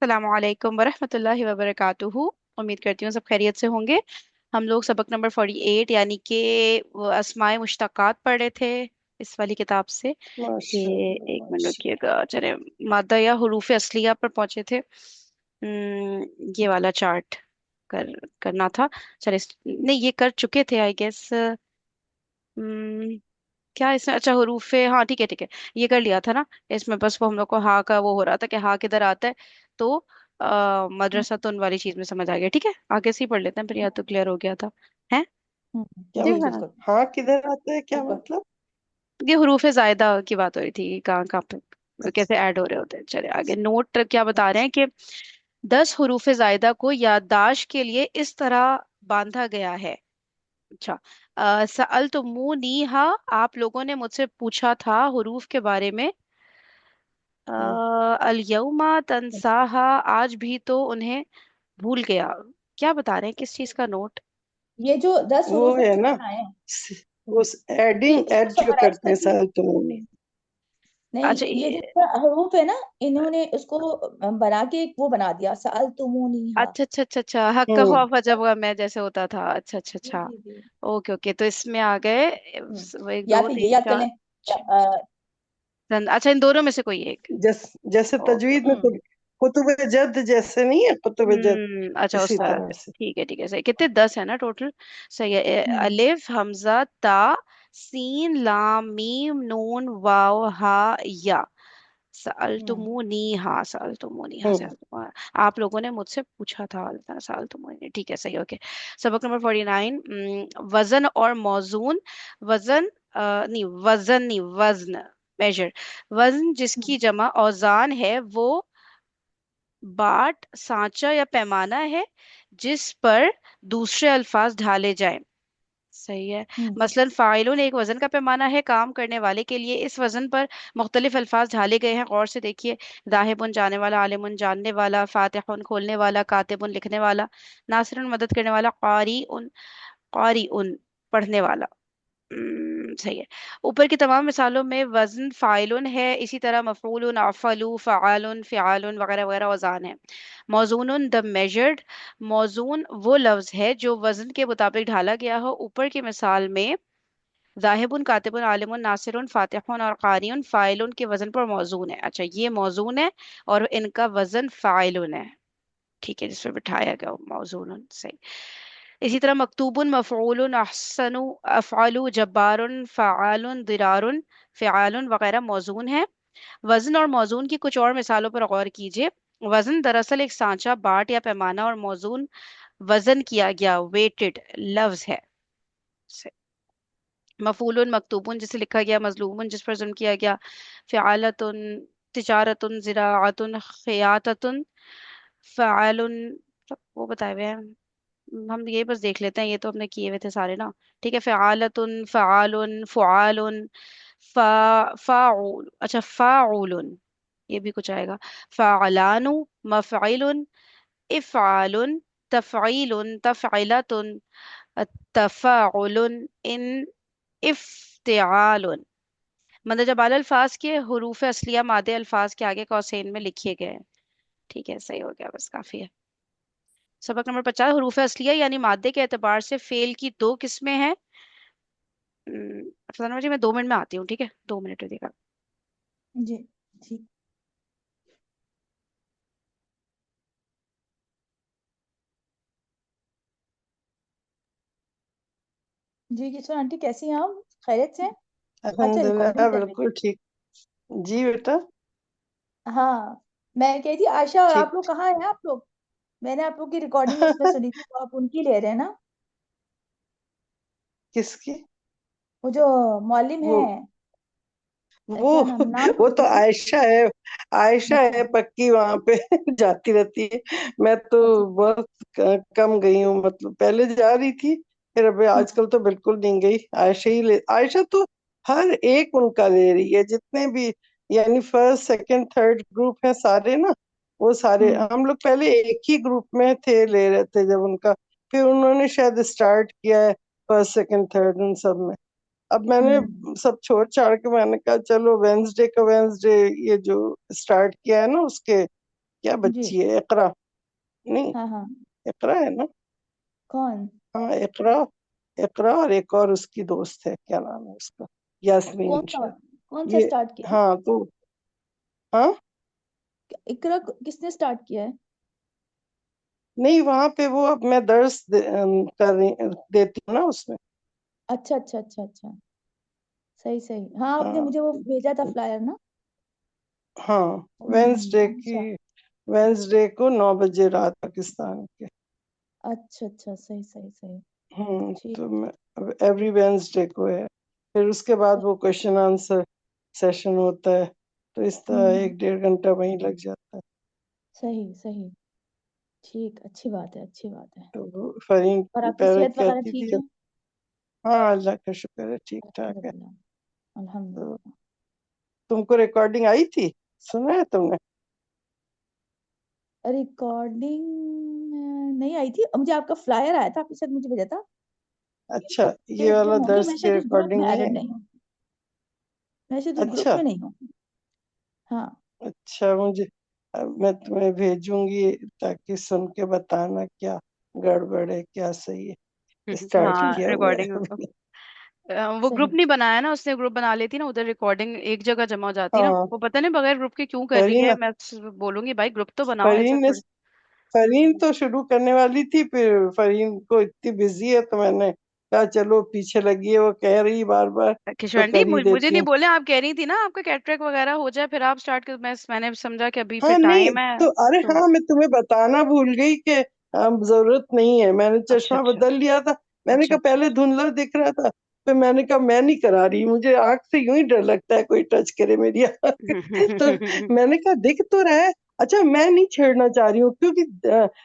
अस्सलामुअलैकुम वरहमतुल्लाहि वबरकातुहू। उम्मीद करती हूँ सब खैरियत से होंगे। हम लोग सबक नंबर 48 यानी कि वो अस्माए मुश्तकात पढ़ रहे थे इस वाली किताब से। कि माशाल्लाह एक मिनट माशाल्लाह। रुकिएगा, चले मादा या हुरूफ असलिया पर पहुंचे थे। ये वाला चार्ट करना था। चले नहीं, ये कर चुके थे आई गेस। क्या इसमें, अच्छा हरूफे, हाँ ठीक है ठीक है, ये कर लिया था ना। इसमें बस वो हम लोग को हाँ का वो हो रहा था कि हाँ किधर आता है। तो मदरसा तो उन वाली चीज में समझ आ गया। ठीक है, आगे से ही पढ़ लेते हैं फिर, या तो क्लियर हो गया था। है क्या जी हाँ। बिल्कुल हाँ किधर आता है क्या बिल्कुल। मतलब? ये हरूफे जायदा की बात हो रही थी, कहाँ कहाँ पे अच्छा कैसे ऐड हो रहे होते हैं। चले आगे, नोट क्या बता रहे हैं कि 10 हरूफे जायदा को याददाश्त के लिए इस तरह बांधा गया है। अच्छा, सअल तुमूनी, हाँ आप लोगों ने मुझसे पूछा था हुरूफ के बारे में। हम्म, अल यौमा तंसाहा, आज भी तो उन्हें भूल गया। क्या बता रहे हैं, किस चीज का नोट? ये जो 10 वो हरूफ है है जो ना, बनाए हैं, उस ये एडिंग इसको एड जो समराइज करते हैं करके। साल तुमने। नहीं, अच्छा ये जो हरूफ है ना, इन्होंने उसको बना के एक वो बना दिया, सअल तुमूनी हा। अच्छा अच्छा अच्छा अच्छा, हक्का हम्म ख्वाफा जब मैं जैसे होता था। अच्छा अच्छा जी अच्छा। जी जी। ओके ओके, तो इसमें आ गए हम्म, वो एक या दो फिर ये तीन याद कर चार लें। छः। अच्छा, इन दोनों में से कोई एक। जैसे ओके तजवीद में ओके। कुतुब जद जैसे नहीं है, कुतुब जद अच्छा उस इसी तरह तरह से, से। ठीक है ठीक है, सही। कितने, 10 है ना टोटल? सही है। हम्म अलिफ हमजा ता सीन लाम मीम नून वाव हा या। हम्म सअलतुमूनी, हाँ सअलतुमूनी, हाँ हम्म सअलतुमूनी। आप लोगों ने मुझसे पूछा था सअलतुमूनी, ठीक है सही। ओके, सबक नंबर 49, वजन और मौजून। वजन नहीं, वजन नहीं, वजन, मेजर। वजन हम्म जिसकी जमा औजान है वो बाट, सांचा या पैमाना है जिस पर दूसरे अल्फाज ढाले जाएं। सही है। हम्म मसलन फाइलुन एक वजन का पैमाना है काम करने वाले के लिए। इस वजन पर मुख्तलिफ अल्फाज ढाले गए हैं, गौर से देखिए। राहिबुन जाने वाला, आलिमुन जानने वाला, फातिहुन खोलने वाला, कातिबुन लिखने वाला, नासिरुन मदद करने वाला, कारी उन पढ़ने वाला। सही है। ऊपर की तमाम मिसालों में वजन फाइलुन है, इसी तरह मफूलुन, अफलू, फ़आलुन, फ़िआलुन वगैरह वगैरह औज़ान है। मौजूनुन द मेजर्ड, मौजून वो लफ्ज है जो वजन के मुताबिक ढाला गया हो। ऊपर की मिसाल में जाहिबुन, कातिबुन, आलिमुन, नासिरुन, फातिहुन और कारियुन फाइलुन के वजन पर मौजून है। अच्छा, ये मौजून है और इनका वजन फाइलुन है। ठीक है, जिसपे बिठाया गया मौजून, सही। इसी तरह मकतूबुन, मफ़ऊलुन, अहसनु, अफ़अलु, जब्बारुन, फ़आलुन, दिरारुन, फ़िआलुन वगैरह मौजून है। वजन और मौजून की कुछ और मिसालों पर गौर कीजिए। वजन दरअसल एक सांचा, बाट या पैमाना, और मौजून वजन किया गया, वेटेड लफ्ज है। मफूलुन, मकतूबुन जिसे लिखा गया, मजलूमुन जिस पर जुल्म किया गया, फ़िआलतुन, तिजारतुन, ज़िराअतुन, ख़ियाततुन, फ़आलुन, सब वो बताए हुए हैं। हम ये बस देख लेते हैं, ये तो हमने किए हुए थे सारे ना। ठीक है, फ़आलतुन, फ़आलुन, फ़ुआलुन, फ़ाउल, अच्छा फ़ाउलुन, ये भी कुछ आएगा। फ़अलानु, मफ़इलुन, इफ़आलुन, तफ़ईलुन, तफ़इलतुन, तफ़ाउलुन, इन इफ्तिआलुन। मतलब जब बाल अल्फाज के हरूफ असलिया मादे अल्फाज के आगे कौसैन में लिखे गए हैं। ठीक है, सही हो गया, बस काफी है। सबक नंबर 50, हरूफ असलिया यानी मादे के एतबार से फेल की दो किस्में हैं। फरजाना जी, मैं 2 मिनट में आती हूँ, ठीक है, 2 मिनट रुकिएगा। जी ठीक। जी किशोर आंटी, कैसी हैं आप? खैरियत से हैं? अच्छा, रिकॉर्डिंग अल्हम्दुलिल्लाह चल रही बिल्कुल ठीक। जी बेटा। है। हाँ, मैं कही थी आशा और आप ठीक। लोग कहाँ हैं आप लोग? मैंने आप लोग की रिकॉर्डिंग उसमें सुनी थी, तो आप उनकी ले रहे हैं ना? किसकी? वो जो मौलिम वो है, वो क्या नाम, नाम वो भूल तो गई मैं। आयशा है। आयशा अच्छा है पक्की वहां पे जाती रहती है। मैं तो अच्छा। बहुत कम गई हूँ, मतलब पहले जा रही थी, फिर अभी हम्म आजकल तो बिल्कुल नहीं गई। आयशा तो हर एक उनका ले रही है, जितने भी, यानी फर्स्ट सेकंड थर्ड ग्रुप है सारे ना, वो सारे। हम्म हम लोग पहले एक ही ग्रुप में थे, ले रहे थे जब उनका, फिर उन्होंने शायद स्टार्ट किया है फर्स्ट सेकंड थर्ड उन सब में। अब मैंने हम्म सब छोड़ छाड़ के मैंने कहा चलो वेंसडे का वेंसडे, ये जो स्टार्ट किया है ना उसके क्या जी। बच्ची है, इकरा? नहीं, हाँ हाँ। इकरा है ना? कौन? हाँ, इकरा। इकरा और एक और उसकी दोस्त है, क्या नाम है उसका? यास्मीन कौन सा? शायद। कौन सा ये, स्टार्ट किया? हाँ तो, हाँ, इकरा किसने स्टार्ट किया है? नहीं वहां पे वो, अब मैं कर रही देती हूँ ना उसमें। अच्छा अच्छा अच्छा अच्छा। सही सही, हाँ आपने हाँ मुझे वो भेजा था फ्लायर ना। हाँ, वेंसडे की, अच्छा वेंसडे को 9 बजे रात पाकिस्तान के। अच्छा अच्छा, सही सही सही। ठीक। तो मैं एवरी वेंसडे को है। फिर उसके बाद वो क्वेश्चन आंसर सेशन होता है, तो इस तरह हम्म। 1-1.5 घंटा वहीं लग जाता है। सही सही। ठीक, अच्छी बात है, अच्छी बात है। तो वो फरीन और आपकी पहले सेहत वगैरह कहती ठीक थी, है? हाँ अल्लाह का शुक्र है, ठीक ठाक है। अल्हम्दुलिल्लाह। तो अल्हम्दुलिल्लाह। तुमको रिकॉर्डिंग आई थी, सुना है तुमने? रिकॉर्डिंग नहीं आई थी, मुझे आपका फ्लायर आया था, आपने शायद मुझे भेजा था। अच्छा, ये मैं वाला वो नहीं, दर्स मैं की शायद उस ग्रुप में रिकॉर्डिंग नहीं एडेड आई? नहीं हूँ। मैं शायद उस ग्रुप अच्छा। में नहीं हूँ। हाँ। अच्छा, मुझे, अब मैं तुम्हें भेजूंगी ताकि सुन के बताना क्या गड़बड़ है, क्या सही है। स्टार्ट हाँ किया हुआ है रिकॉर्डिंग। अभी। वो ग्रुप सही। नहीं बनाया ना उसने, ग्रुप बना लेती ना उधर रिकॉर्डिंग एक जगह जमा हो जाती ना, हाँ, वो पता नहीं बगैर ग्रुप के क्यों कर रही है। फरीन मैं बोलूंगी भाई ग्रुप तो बनाओ ऐसा फरीन ने थोड़ी। फरीन तो शुरू करने वाली थी, फिर फरीन को इतनी बिजी है तो मैंने कहा चलो पीछे लगी है, वो कह रही बार बार, तो किशोर दी कर ही मुझे देती नहीं हूँ। बोले, आप कह रही थी ना आपका कैटरेक वगैरह हो जाए फिर आप स्टार्ट कर, मैंने समझा कि अभी फिर हाँ नहीं, टाइम है तो अरे तो। हाँ, मैं तुम्हें बताना भूल गई कि जरूरत नहीं है, मैंने अच्छा चश्मा अच्छा बदल लिया था। मैंने अच्छा कहा अच्छा। पहले धुंधला दिख रहा था, फिर मैंने कहा मैं नहीं करा रही, मुझे आंख से यूं ही डर लगता है कोई टच करे मेरी आंख। तो मैंने कहा दिख तो रहा है। अच्छा, मैं नहीं छेड़ना चाह रही हूँ, क्योंकि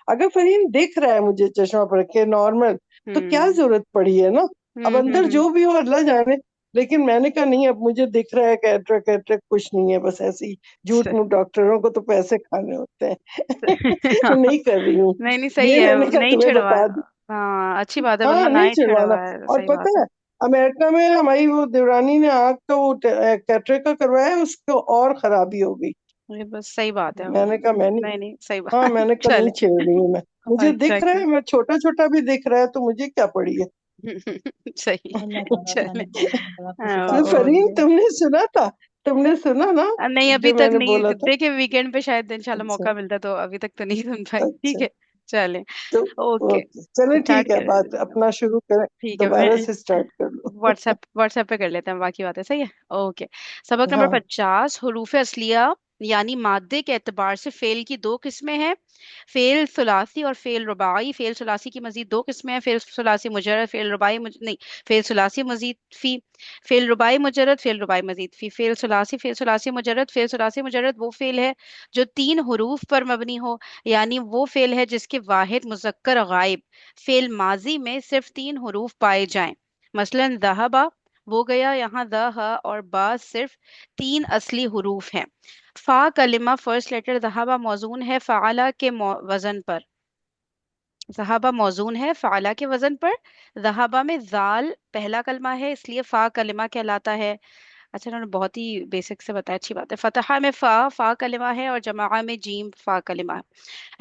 अगर फहीम दिख रहा है मुझे चश्मा पड़ के नॉर्मल, तो क्या हम्म जरूरत पड़ी है ना? अब अंदर हम्म। जो भी हो अल्लाह जाने। लेकिन मैंने कहा नहीं, अब मुझे दिख रहा है, कैटरेक कैटरेक कुछ नहीं है, बस ऐसे ही झूठ मूठ, डॉक्टरों को तो पैसे खाने होते हैं। नहीं कर रही हूँ। नहीं नहीं सही ये है, मैंने कहा नहीं तुम्हें छिड़वा। बता दूं। हाँ अच्छी बात है, वरना हाँ, ना नहीं ही चिढ़वाना। छिड़वाए, और सही बात पता है। है, अमेरिका में हमारी वो देवरानी ने आंख का वो कैटरेक का करवाया, उसको और खराबी हो गई। ये बस सही बात है। मैंने कहा मैं नहीं, नहीं नहीं सही हाँ बात। मैंने कहा नहीं चले। छेड़ रही हूँ मैं, मुझे दिख रहा एग्जैक्टली। है, मैं छोटा छोटा भी दिख रहा है तो मुझे क्या पड़ी है। सही अल्लाह है ताला चले। आसानी करे, अल्लाह आपको शिफा हाँ तो फरीन, फरमाए। तुमने सुना था? तुमने सुना ना नहीं अभी जो तक मैंने नहीं, बोला था? देखिए वीकेंड पे शायद इंशाल्लाह अच्छा मौका मिलता तो, अभी तक तो नहीं सुन पाई, ठीक अच्छा। है। चले। तो ओके। ओके, चलो स्टार्ट ठीक है, कर। बात अपना शुरू करें, ठीक है मैं दोबारा से स्टार्ट कर लो। व्हाट्सएप पे कर लेते हैं बाकी बातें, सही है। ओके। सबक नंबर हाँ, 50, हरूफ असलिया यानी मादे के एतबार से फेल की दो किस्में हैं। फेल सुलासी और फेल रुबाई। फेल सुलासी की मजीद दो किस्में हैं, फेल सुलासी मुजर्रद, फेल रुबाई नहीं, फेल सुलासी मजीद फी, फेल रुबाई मुजर्रद, फेल रुबाई मजीद फी। फेल सुलासी मुजर्रद, फेल सुलासी मुजर्रद वो फेल है जो तीन हरूफ पर मबनी हो, यानी वो फेल है जिसके वाहिद मुजक्कर गायब फेल माजी में सिर्फ तीन हरूफ पाए जाएं। मसलन दहबा वो गया, यहाँ द ह और बा सिर्फ तीन असली हरूफ हैं। फा कलिमा फर्स्ट लेटर दहबा मौजून है फ़ाला के वजन पर। जहाबा मौजून है फ़ाला के वजन पर। जहाबा में जाल पहला कलमा है इसलिए फा कलिमा कहलाता है। अच्छा इन्होंने बहुत ही बेसिक से बताया, अच्छी बात है। फतहा में फा कलिमा है और जमा में जीम फा कलिमा है।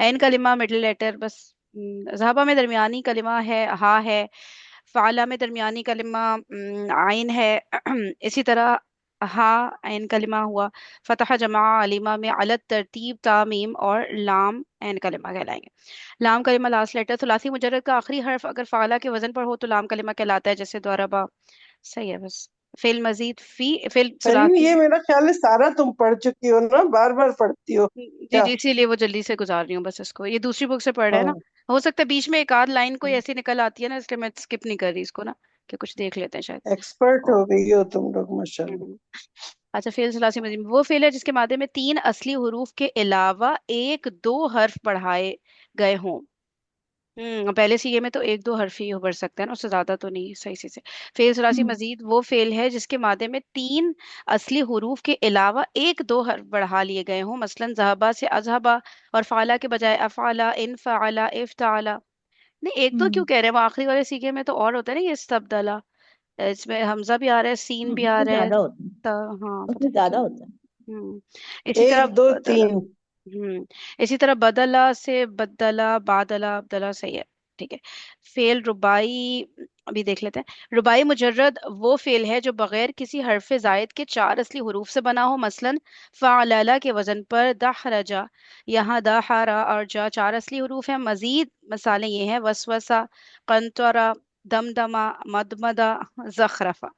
ऐन कलिमा मिडिल लेटर बस। जहाबा में दरमियानी कलिमा है हा है। फ़ाला में दरमियानी कलिमा आइन है। इसी तरह हा ऐन कलिमा हुआ। फतह जमा अलीमा में अलग तरतीब तामीम और लाम ऐन कलिमा कहलाएंगे। लाम कलिमा लास्ट लेटर सुलासी मुजर्रद का आखिरी हर्फ अगर फ़ाला के वजन पर हो तो लाम कलिमा कहलाता है, जैसे द्वारबा। सही है बस। फेल मजीद फी फेल फरीन सुलासी। ये मेरा ख्याल है सारा तुम पढ़ चुकी हो ना, बार बार पढ़ती हो जी क्या? जी, इसीलिए वो जल्दी से गुजार रही हूँ बस इसको, ये दूसरी बुक से पढ़ रहे हैं ना। हाँ, हो सकता है बीच में एक आध लाइन कोई ऐसी निकल आती है ना, इसलिए मैं स्किप नहीं कर रही इसको ना, कि कुछ देख लेते हैं शायद। एक्सपर्ट ओ, हो गई हो तुम लोग माशाल्लाह। हम्म। अच्छा फेल सलासी मजीद वो फेल है जिसके मादे में तीन असली हरूफ के अलावा एक दो हर्फ बढ़ाए गए हों। पहले सीए में तो एक दो हर्फ ही बढ़ सकते हैं ना, उससे ज्यादा तो नहीं, सही से। फेल सलासी हम्म मजीद वो फेल है जिसके मादे में तीन असली हरूफ के अलावा एक दो हर्फ बढ़ा लिए गए हों, मसलन जहबा से अजहबा और फाला के बजाय अफाला इन फाला इफ्ताला। नहीं एक दो क्यों हम्म। कह रहे हैं, वो आखिरी वाले सीखे में तो और होता है ना ये इस्तबदला, इसमें हमजा भी आ रहा है सीन भी आ उसमें रहा है। ज्यादा होता है। हाँ पता उसमें नहीं ज्यादा क्यों। होता है। इसी तरह एक दो तीन। इसी तरह बदला से बदला, बादला, अब्दला, सही है। ठीक है। फेल रुबाई अभी देख लेते हैं। रुबाई मुजर्रद वो फेल है जो बगैर किसी हरफ जायद के चार असली हुरूफ से बना हो। मसलन फ़अलला के वजन पर दहरजा, यहाँ दा हा रा और जा चार असली हुरूफ हैं। मजीद मिसालें ये हैं: वसवसा, कंतरा, दमदमा, मदमदा, जखरफा।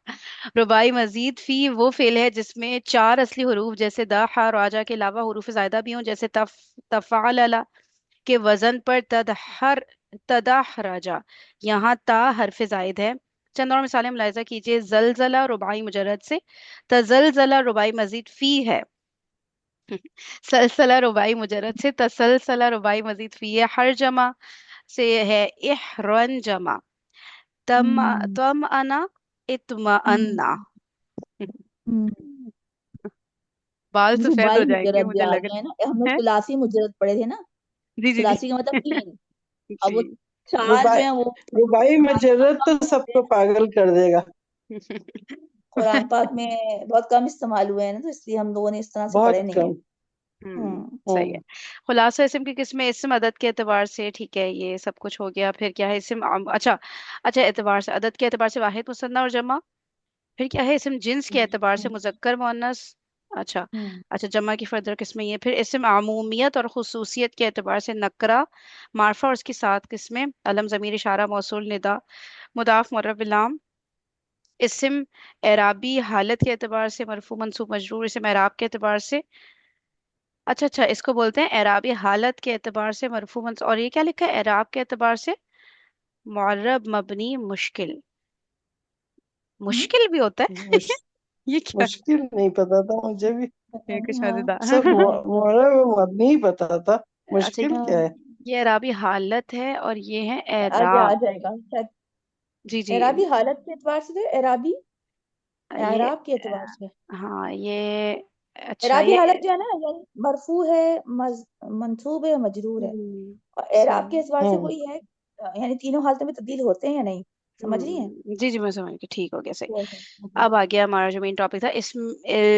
रुबाई मजीद फी वो फेल है जिसमें चार असली हुरूफ जैसे दा हा राजा के अलावा हुरूफ जायदा भी हों, जैसे तफ़अलला के वजन पर तदहर, तदाहरजा, यहाँ ता हरफ जायद है। चंद और मिसालें मुलाहिजा कीजिए। जलजला रुबाई मुजर्रद से, तजलजला रुबाई मजीद फी है। सलसला रुबाई मुजर्रद से, तसलसला रुबाई मजीद फी है। हर जमा से है इहरन जमा। तम हम्म तम अना, इत्म हम्म अन्ना। हम्म बाल सफेद हो रुबाई जाएंगे मुजरद भी मुझे आ लग गए हैं ना, हम रहा लोग है। सुलासी मुजरद पढ़े थे ना। जी जी जी। सुलासी का मतलब तीन। अब वो जी। चार जो रुबाई है वो रुबाई कुरान पाक मजरत तो कम होते सबको हैं। पागल कर देगा। कुरान पाक में बहुत कम इस्तेमाल हुए हैं ना, तो इसलिए हम लोगों ने इस तरह से पढ़े बहुत नहीं है। कम। सही है। हम्म। खुलासा इस्म की किस्में, इस्म अदद के एतबार से, ठीक है ये सब कुछ हो गया। फिर क्या है इस्म अच्छा, अच्छा एतबार से, अदद के एतबार से वाहिद, मुसन्ना और जमा। फिर क्या है इस्म जिन्स के एतबार से, हम्म मुजक्कर मुअन्नस। अच्छा। हम्म अच्छा जमा की फर्दर किस्में ये। फिर इस्म आमूमियत और खुसूसियत के एतबार से नकरा, मार्फा और उसकी सात किस्में, अलम, ज़मीर, इशारा, मौसूल, निदा, मुदाफ, मुर्रफ, इलाम। इस्म एराबी हालत के एतबार से, मरफू, मंसूब, मजरूर। इस्म एराब के एतबार से, अच्छा अच्छा इसको बोलते हैं एराबी हालत के एतबार से, मरफू, मंसूब। और ये क्या लिखा है एराब के एतबार से? मुअर्रब, मबनी, मुश्किल। हम्म, मुश्किल भी होता है? मुश, ये क्या? मुश्किल नहीं पता था मुझे भी। ये कुछ हाँ मजेदार। सब मोहरा मबनी ही पता था। अच्छा मुश्किल क्या है? ये एराबी हालत है और ये है आगे आ एराब। जाएगा शायद। जी जी। एराबी हालत के एतबार से तो एराबी, ये एराब के एतबार से। हाँ ये, अच्छा एराबी ये हालत जो है ना, यानी मरफू है, मंसूब है, मजरूर है। और एराब के हम्म। एतबार से कोई है, यानी तीनों हालतों में तब्दील होते हैं या नहीं, समझ रही है? जी जी मैं समझ गई, ठीक हो गया सही। वो है। जी। अब आ गया हमारा जो मेन टॉपिक था इसम,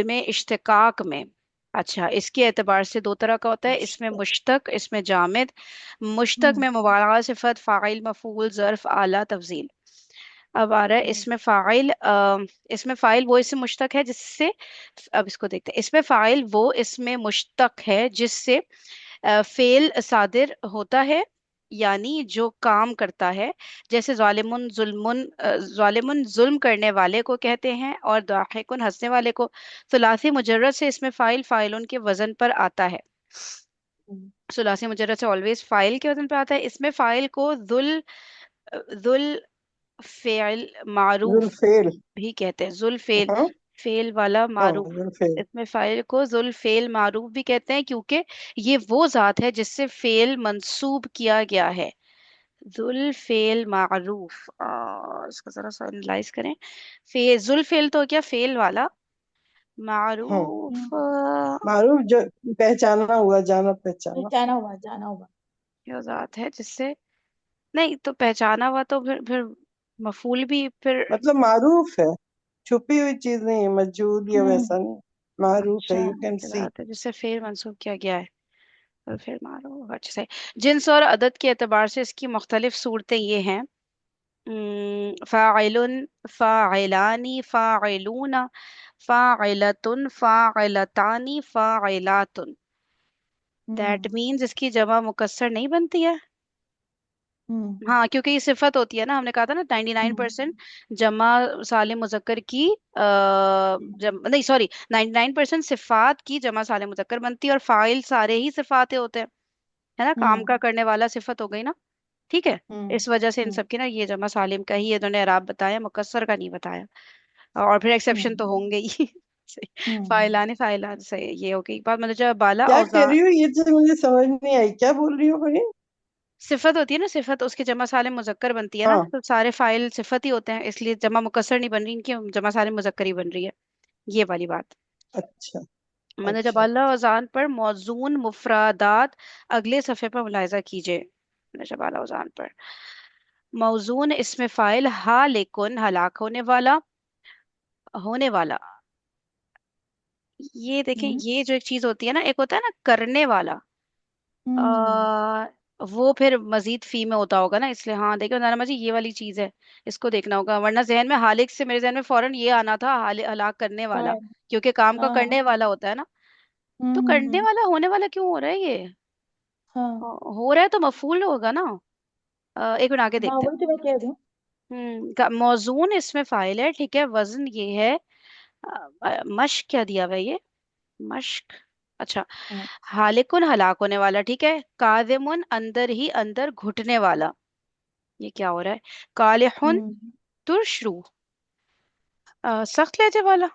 में इश्तिकाक में। अच्छा इसके एतबार से दो तरह का होता है, इसमें अच्छा। मुश्तक, इसमें जामिद। मुश्तक हम्म में मुबालगा, सिफत, फाइल, मफूल, ज़र्फ, आला, तफजील। अब आ रहा है हम्म इसमें फाइल। इसमें फाइल वो इसमें मुश्तक है जिससे, अब इसको देखते हैं। इसमें फाइल वो इसमें मुश्तक है जिससे फेल सादिर होता है, यानी जो काम करता है। जैसे जालिमुन जुल्मुन, जालिमुन जुल्म करने वाले को कहते हैं, और दाहिकुन हंसने वाले को। सुलासी मुजर्रद से इसमें फाइल फाइलुन के वजन पर आता है। सुलासी मुजर्रद से ऑलवेज फाइल के वजन पर आता है। इसमें फाइल को जुल, जुल फेल मारूफ जुल्फेल। भी कहते हैं। जुल फेल, हाँ फेल वाला हाँ मारूफ। जुल्फेल। इसमें फाइल को जुल फेल मारूफ भी कहते हैं, क्योंकि ये वो जात है जिससे फेल मंसूब किया गया है। जुल फेल मारूफ, इसको जरा सा एनालाइज करें। जुल फेल तो क्या फेल वाला, हाँ मारूफ हम्म। मारूफ जो पहचाना हुआ, जाना पहचाना। जाना हुआ। क्या जात है जिससे, नहीं तो पहचाना हुआ तो फिर मफूल भी फिर। मतलब मारूफ है, छुपी हुई चीज नहीं है, मजहूल या हम्म वैसा नहीं। मारूफ है, अच्छा यू कैन क्या सी। बात है जिससे फेल मंसूब किया गया है। तो फिर मारो अच्छे से। जिन्स और अदद के एतबार से इसकी मुख्तलिफ सूरतें ये हैं: फ़ाइलुन, फ़ाइलानी, फ़ाइलूना, फ़ाइलतुन, फ़ाइलतानी, फ़ाइलातुन। दैट हम्म मीन्स इसकी जमा मुकस्सर नहीं बनती है। हम्म हाँ क्योंकि ये सिफत होती है ना, हमने कहा था ना 99% जमा सालिम मुजक्कर की, नहीं सॉरी, 99% सिफात की जमा सालिम मुजक्कर बनती है, और फाइल सारे ही सिफाते होते हैं, है ना, काम का हम्म करने वाला सिफत हो गई ना। ठीक है। हम्म इस वजह से इन हम्म सब की ना ये जमा सालिम का ही इन्होंने एराब बताया, मुकस्सर का नहीं बताया। और फिर एक्सेप्शन तो हम्म होंगे ही। सही। हम्म फाइलान फाइलान सही, ये हो गई एक बात। मतलब जब बाला क्या कह औजा, रही हो, ये चीज मुझे समझ नहीं आई, क्या बोल रही हो भाई? सिफत होती है ना, सिफत उसकी जमा सालिम मुजक्कर बनती है ना, हाँ। तो सारे फाइल सिफत ही होते हैं, इसलिए जमा मुकस्सर नहीं बन रही इनकी, जमा सालिम मुजक्कर ही बन रही है। ये वाली बात। अच्छा। मैंने जब अच्छा। अल्लाह अजान पर मौजून मुफरादात, अगले सफ़े पर मुलाहिजा कीजिए। मैंने जब अल्लाह अजान पर मौजून इसमें फाइल हालिकुन हलाक होने वाला, होने वाला। ये देखें, हम्म ये जो एक चीज होती है ना, एक होता है ना करने वाला, हम्म आ, वो फिर मजीद फी में होता होगा ना, इसलिए हाँ देखो नाना जी ये वाली चीज है, इसको देखना होगा। वरना जहन में हालिक से मेरे जहन में फौरन ये आना था, हलाक करने वाला, शायद। क्योंकि काम का हाँ हाँ। करने वाला होता है ना। तो करने हम्म। वाला होने वाला क्यों हो रहा है ये? हाँ हो रहा है तो मफूल होगा ना। एक मिनट आगे हाँ, देखते हैं। वही तो मैं कह रही हूँ। मौजून इसमें फाइल है, ठीक है, वजन ये है। मश्क क्या दिया हुआ है ये? मश्क। अच्छा। हाँ। हालिकुन हलाक होने वाला, ठीक है। कादिमुन अंदर ही अंदर घुटने वाला, ये क्या हो रहा है? कालिहुन हम्म। तुरशरू, सख्त लहजे वाला।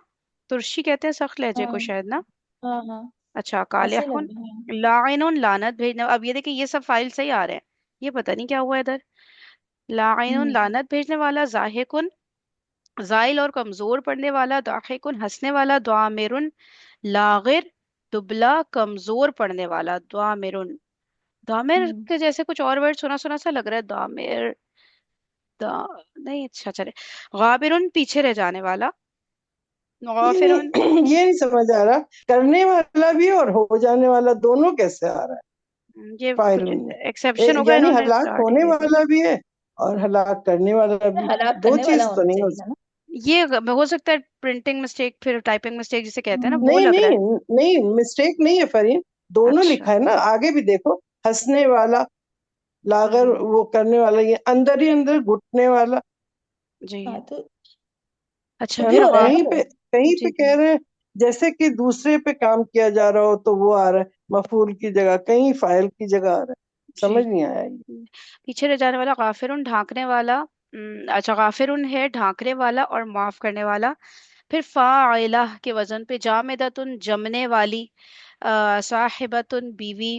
तुर्शी कहते हैं सख्त लहजे को हाँ शायद ना। हाँ हाँ, अच्छा, ऐसे लग कालिहुन रहा है। लाइनुन लानत भेजने। अब ये देखिए ये सब फाइल सही आ रहे हैं, ये पता नहीं क्या हुआ इधर। लाइनुन हम्म लानत भेजने वाला, जाहिकुन जाइल और कमजोर पड़ने वाला, दाहिकुन हंसने वाला, द्वामिरुन लागिर दुबला कमजोर पड़ने वाला, द्वामिरुन। दामिर हम्म के जैसे कुछ और वर्ड सुना सुना सा लग रहा है, दामिर। दा नहीं, अच्छा चले। गाबिरुन पीछे रह जाने वाला, ये गाफिरुन। नहीं ये नहीं समझ आ रहा, करने वाला भी और हो जाने वाला दोनों कैसे आ रहा है ये कुछ फाइलून में। एक्सेप्शन होगा, यानी इन्होंने हलाक स्टार्टिंग होने में दी। वाला भी है और हलाक करने वाला तो भी। हलाक दो करने वाला चीज तो होना नहीं हो चाहिए था सकती। ना। हो सकता है प्रिंटिंग मिस्टेक, फिर टाइपिंग मिस्टेक जिसे कहते हैं ना, वो हम्म। नहीं लग रहा है। नहीं नहीं, मिस्टेक नहीं है फरीन, दोनों अच्छा। लिखा है ना, आगे भी देखो। हंसने वाला, लागर हम्म। वो करने वाला, ये अंदर ही अंदर घुटने वाला, जी। हाँ तो अच्छा है फिर ना। हो रहा है ना कहीं वो। पे, कहीं पे जी कह जी रहे हैं जैसे कि दूसरे पे काम किया जा रहा हो तो वो आ रहा है मफूल की जगह, कहीं फाइल की जगह आ रहा है। जी। समझ नहीं आया ये। पीछे रह जाने वाला, गाफिरुन ढांकने वाला। अच्छा, गाफिरुन है ढांकने वाला और माफ करने वाला। फिर फाइला के वजन पे, जामिदतुन जमने वाली, साहिबतुन बीवी,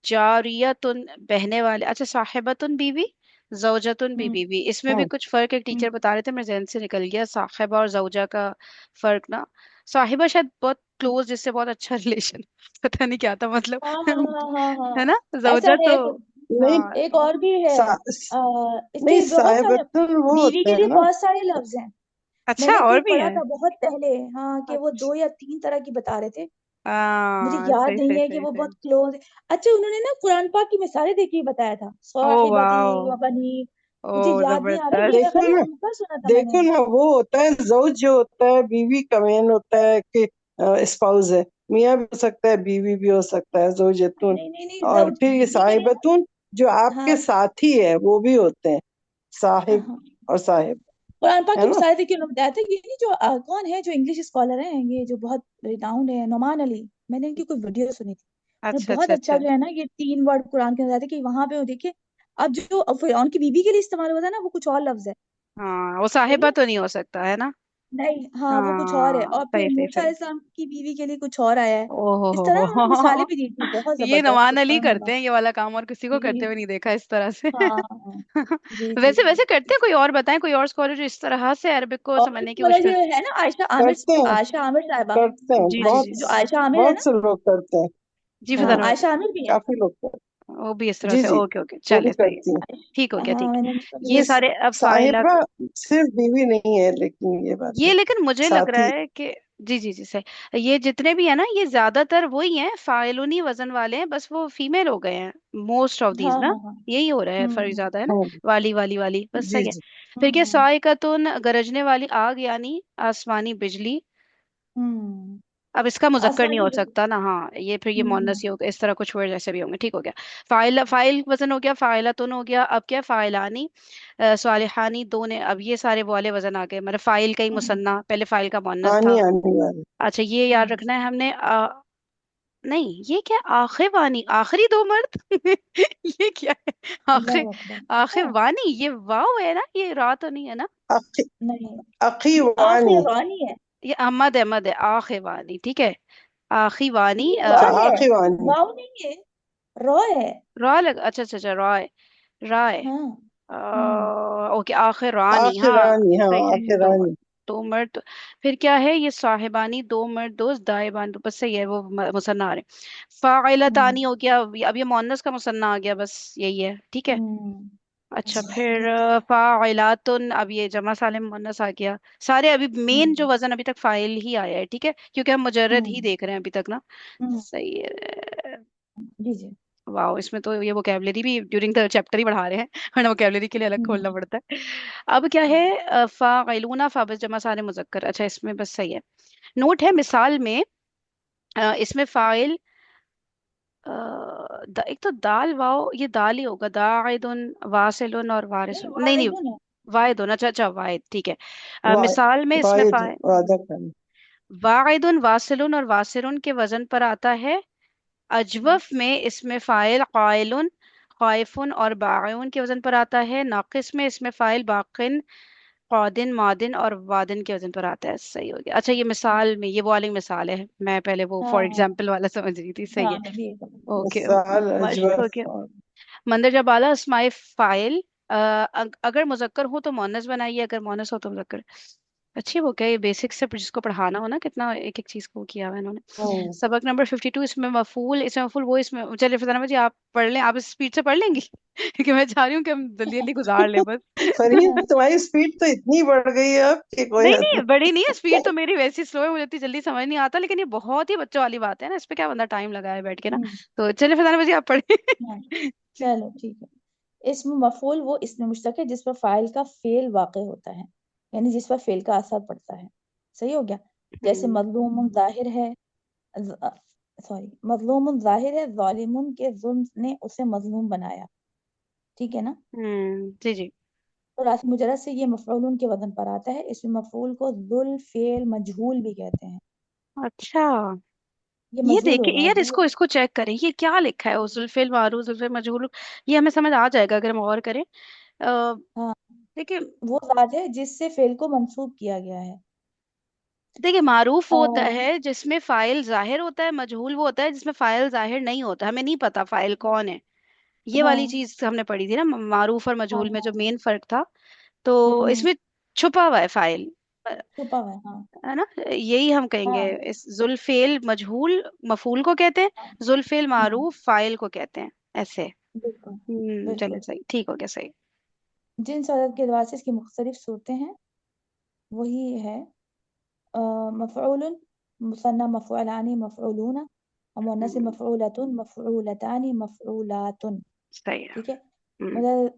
जारियतुन बहने वाले। अच्छा, साहिबतुन बीवी, जौजतुन हम्म बीवी, इसमें भी हम्म कुछ फर्क एक टीचर हम्म। बता रहे थे, मेरे जहन से निकल गया साहिबा और जौजा का फर्क ना। साहिबा शायद बहुत क्लोज, जिससे बहुत अच्छा रिलेशन पता नहीं क्या था मतलब हाँ हाँ हाँ हाँ है हाँ, ना, ऐसा जौजा तो। है नहीं, हाँ। एक और भी है। सा, नहीं इसके बहुत सारे, साहिबतुन वो बीवी होते के लिए हैं ना। बहुत सारे लफ्ज हैं। अच्छा मैंने और कहीं भी पढ़ा है। था बहुत पहले, हाँ, कि वो अच्छा। 2 या 3 तरह की बता रहे थे। मुझे हाँ याद सही नहीं सही है कि सही वो बहुत सही। क्लोज है। अच्छा, उन्होंने ना कुरान पाक की मिसालें देके ही बताया था, ओ साहिबती वाओ। व बनी। ओ मुझे याद नहीं आ रहा, ये जबरदस्त। देखो खाली ना, उनका सुना था मैंने। देखो ना, वो होता है जौज, जो होता है बीवी का मेन होता है कि स्पाउस है। मियाँ भी हो सकता है, बीवी भी हो सकता है, जोजतुन। नहीं नहीं नहीं, और फिर ये बीवी के लिए ना। साहिबतुन जो आपके हाँ साथी है वो भी होते हैं, साहिब हाँ, और साहिब, कुरान पाक की है ना। मिसालें देखिए, उन्होंने बताया था। ये नहीं जो कौन है जो इंग्लिश स्कॉलर हैं, ये जो बहुत रिनाउंड है, नोमान अली। मैंने इनकी कोई वीडियो सुनी थी। अच्छा बहुत अच्छा अच्छा अच्छा। जो है ना, ये 3 वर्ड कुरान के अंदर आते हैं कि वहां पे वो देखिए। अब जो फिरौन की बीवी के लिए इस्तेमाल हुआ था ना, वो कुछ और लफ्ज है। हाँ वो सही साहिबा है। तो नहीं हो सकता है ना। नहीं, हाँ, वो कुछ और है, हाँ और सही फिर सही मूसा सही। अलैहिस्सलाम की बीवी के लिए कुछ और आया है। ओहो इस तरह उन्होंने मिसालें हो भी दी थी, बहुत ये जबरदस्त, नवान अली सुभान करते अल्लाह। हैं ये वाला काम, और किसी को करते जी। हुए नहीं देखा इस तरह से हाँ। जी जी वैसे जी। वैसे करते हैं, कोई और बताएं, कोई और स्कॉलर जो इस तरह से अरबिक को और समझने की वाला कोशिश जो कर। है ना, आयशा आमिर। करते हैं, आयशा आमिर साहिबा। करते हैं जी जी बहुत, जी। जो आयशा आमिर है बहुत ना। से लोग करते हैं। जी हाँ, हाँ, फरमाइए। आयशा आमिर भी है। काफी लोग करते वो भी इस हैं। तरह जी से, जी, ओके ओके वो भी चले, सही है। करती हैं। ठीक हो गया, हाँ, ठीक है। मैंने ये ये सारे अब फाइल। साहिबा सिर्फ बीवी नहीं है, लेकिन ये बात ये है, लेकिन मुझे लग रहा साथी। है कि जी जी जी सही, ये जितने भी है ना, ये ज्यादातर वही हैं, फाइलूनी वजन वाले हैं, बस वो फीमेल हो गए हैं मोस्ट ऑफ हाँ दीज ना। हाँ हाँ। यही हो रहा है, फर्क हम्म ज्यादा है ना। हाँ, वाली वाली वाली बस जी सही है। जी। फिर क्या, हम्म साइकतुन गरजने वाली आग, यानी आसमानी बिजली। हम्म। अब इसका मुजक्कर नहीं आसमानी हो बिल्कुल। सकता ना, हाँ ये फिर ये हम्म मुअन्नस ही होगा, इस तरह कुछ वर्ड ऐसे भी होंगे, ठीक हो गया। फाइल फाइल वजन हो गया, फाइलतुन हो गया, अब क्या फाइलानी, सालिहानी दो ने, अब ये सारे वाले वजन आ गए, मतलब फाइल का ही हम्म। मुसन्ना, पहले फाइल का मुअन्नस आनी था। आने वाले। अच्छा ये याद हम्म। रखना है हमने, नहीं ये क्या, आखिर वानी, आखिरी दो मर्द ये क्या है? आखिर, अल्लाह अकबर, आखिर अच्छा। वानी, ये वाव है ना, ये रा तो नहीं है ना। अखी, नहीं, अखी ये वानी। आखिर वानी है। ये अहमद अहमद है, आखिर वानी, ठीक है। आखिर वानी, ये अच्छा, वाव है, आखी वानी। वाव नहीं है, रॉ है। रा लग, अच्छा अच्छा अच्छा, राय, राय। हाँ। हम्म ओके, आखिर रानी, हाँ आखिरानी, हाँ, सही सही, दो मर्द, आखिरानी। दो मर्द। फिर क्या है, ये साहिबानी दो मर्द दोस्त, दाएबान तो बस सही है, वो मुसन्ना आ रहे। हम्म फाइलतानी हो गया, अब ये मुअन्नस का मुसन्ना आ गया, बस यही है, ठीक है। हम्म अच्छा, फिर फाइलातुन, अब ये जमा सालिम मुन्नस आ गया। सारे अभी मेन जो हम्म वजन अभी तक फाइल ही आया है, ठीक है, क्योंकि हम मुजर्रद ही हम्म देख रहे हैं अभी तक ना। हम्म सही है। जी जी। वाह, इसमें तो ये वोकेबलरी भी ड्यूरिंग द चैप्टर ही बढ़ा रहे हैं, वरना वोकेबलरी के लिए अलग खोलना हम्म पड़ता है। अब क्या है, फाइलूना फाबस जमा सारे मुजक्कर, अच्छा इसमें बस सही है। नोट है मिसाल में, इसमें फाइल, एक तो दाल वाओ, ये दाल ही होगा, दाइदुन वासिलुन और नहीं वारिसुन, नहीं नहीं, वाहिदुन है। वाहिदुन, अच्छा अच्छा वाहिद, ठीक है। वा, मिसाल में इसमें वाहिद वादा करना। वाहिदुन वासिलुन और वासिरुन के वजन पर आता है। अजवफ में इसमें फाइल कायलुन, खाइफुन और बागुन के वजन पर आता है। नाकिस में इसमें फाइल बाकिन, कौदिन, मादिन और वादिन के वजन पर आता है। सही हो गया। अच्छा, ये मिसाल में, ये वो वाली मिसाल है, मैं पहले वो हाँ फॉर हाँ एग्जाम्पल वाला समझ रही थी। सही हाँ है। मैं भी ये समझ ओके, मिसाल मश्क हो अजवफ गया। और मंदरजा बाला अस्माए फाइल, अगर मुजक्कर हो तो मोनस बनाइए, अगर मोनस हो तो मुजक्कर। अच्छी वो क्या, ये बेसिक से जिसको पढ़ाना हो ना, कितना एक एक चीज को किया हुआ है इन्होंने। हम्म। सबक नंबर 52, इसमें मफूल वो, इसमें चलिए फताना जी आप पढ़ लें, आप इस स्पीड से पढ़ लेंगी क्योंकि मैं चाह रही हूँ कि हम जल्दी जल्दी गुजार लें बस फरहीन तुम्हारी स्पीड तो इतनी बढ़ गई है अब कि कोई नहीं हद नहीं, बड़ी नहीं है स्पीड नहीं। तो मेरी, वैसी स्लो है, मुझे इतनी जल्दी समझ नहीं आता, लेकिन ये बहुत ही बच्चों वाली बात है ना, इस पे क्या बंदा टाइम लगाए बैठ के ना। हम्म तो चलिए फताना जी आप पढ़े हाँ चलो ठीक है। इसम मफूल वो इसमें मुश्तक है जिस पर फाइल का फेल वाक़ होता है, यानी जिस पर फेल का असर पड़ता है। सही हो गया। जैसे हम्म मजलूम जाहिर है, सॉरी, मजलूम जाहिर है, जालिमुन के जुल्म ने उसे मजलूम बनाया। ठीक है ना। जी जी। तो राफी मुजर्रद से ये मफऊल के वजन पर आता है। इसमें मफऊल को जुल फेल मजहूल भी कहते हैं। अच्छा, ये ये मजहूल देखिए होगा यार, जुल। इसको इसको चेक करें, ये क्या लिखा है, उजुल फिल मारूफ जुल्फे मजहूल, ये हमें समझ आ जाएगा अगर हम और करें। हाँ देखिए, वो ज़ात है जिससे फेल को मंसूब किया गया है। देखिए मारूफ वो होता और है जिसमें फाइल जाहिर होता है, मजहूल वो होता है जिसमें फाइल जाहिर नहीं होता, हमें नहीं पता फाइल कौन है। ये वाली हाँ चीज हमने पढ़ी थी ना, मारूफ और हाँ मजहूल में जो हाँ मेन फर्क था। तो हम्म, इसमें छुपा हुआ है फाइल, छुपा हुआ है हाँ। है ना, यही हम कहेंगे। हाँ इस जुल्फेल मजहूल मफूल को कहते हैं, हाँ जुल्फेल हम्म, मारूफ फाइल को कहते हैं, ऐसे। बिल्कुल चलिए बिल्कुल। सही, ठीक हो गया, सही। जिन सदद के एतबार से इसकी मुख्तलिफ सूरतें हैं वही है, मफ़ऊलुन, मुसन्ना मफ़ऊलानी मफ़ऊलूना, और मुअन्नस हम्म, मफ़ऊलतुन मफ़ऊलतानी मफ़ऊलातुन। सही है। ठीक है। हम्म,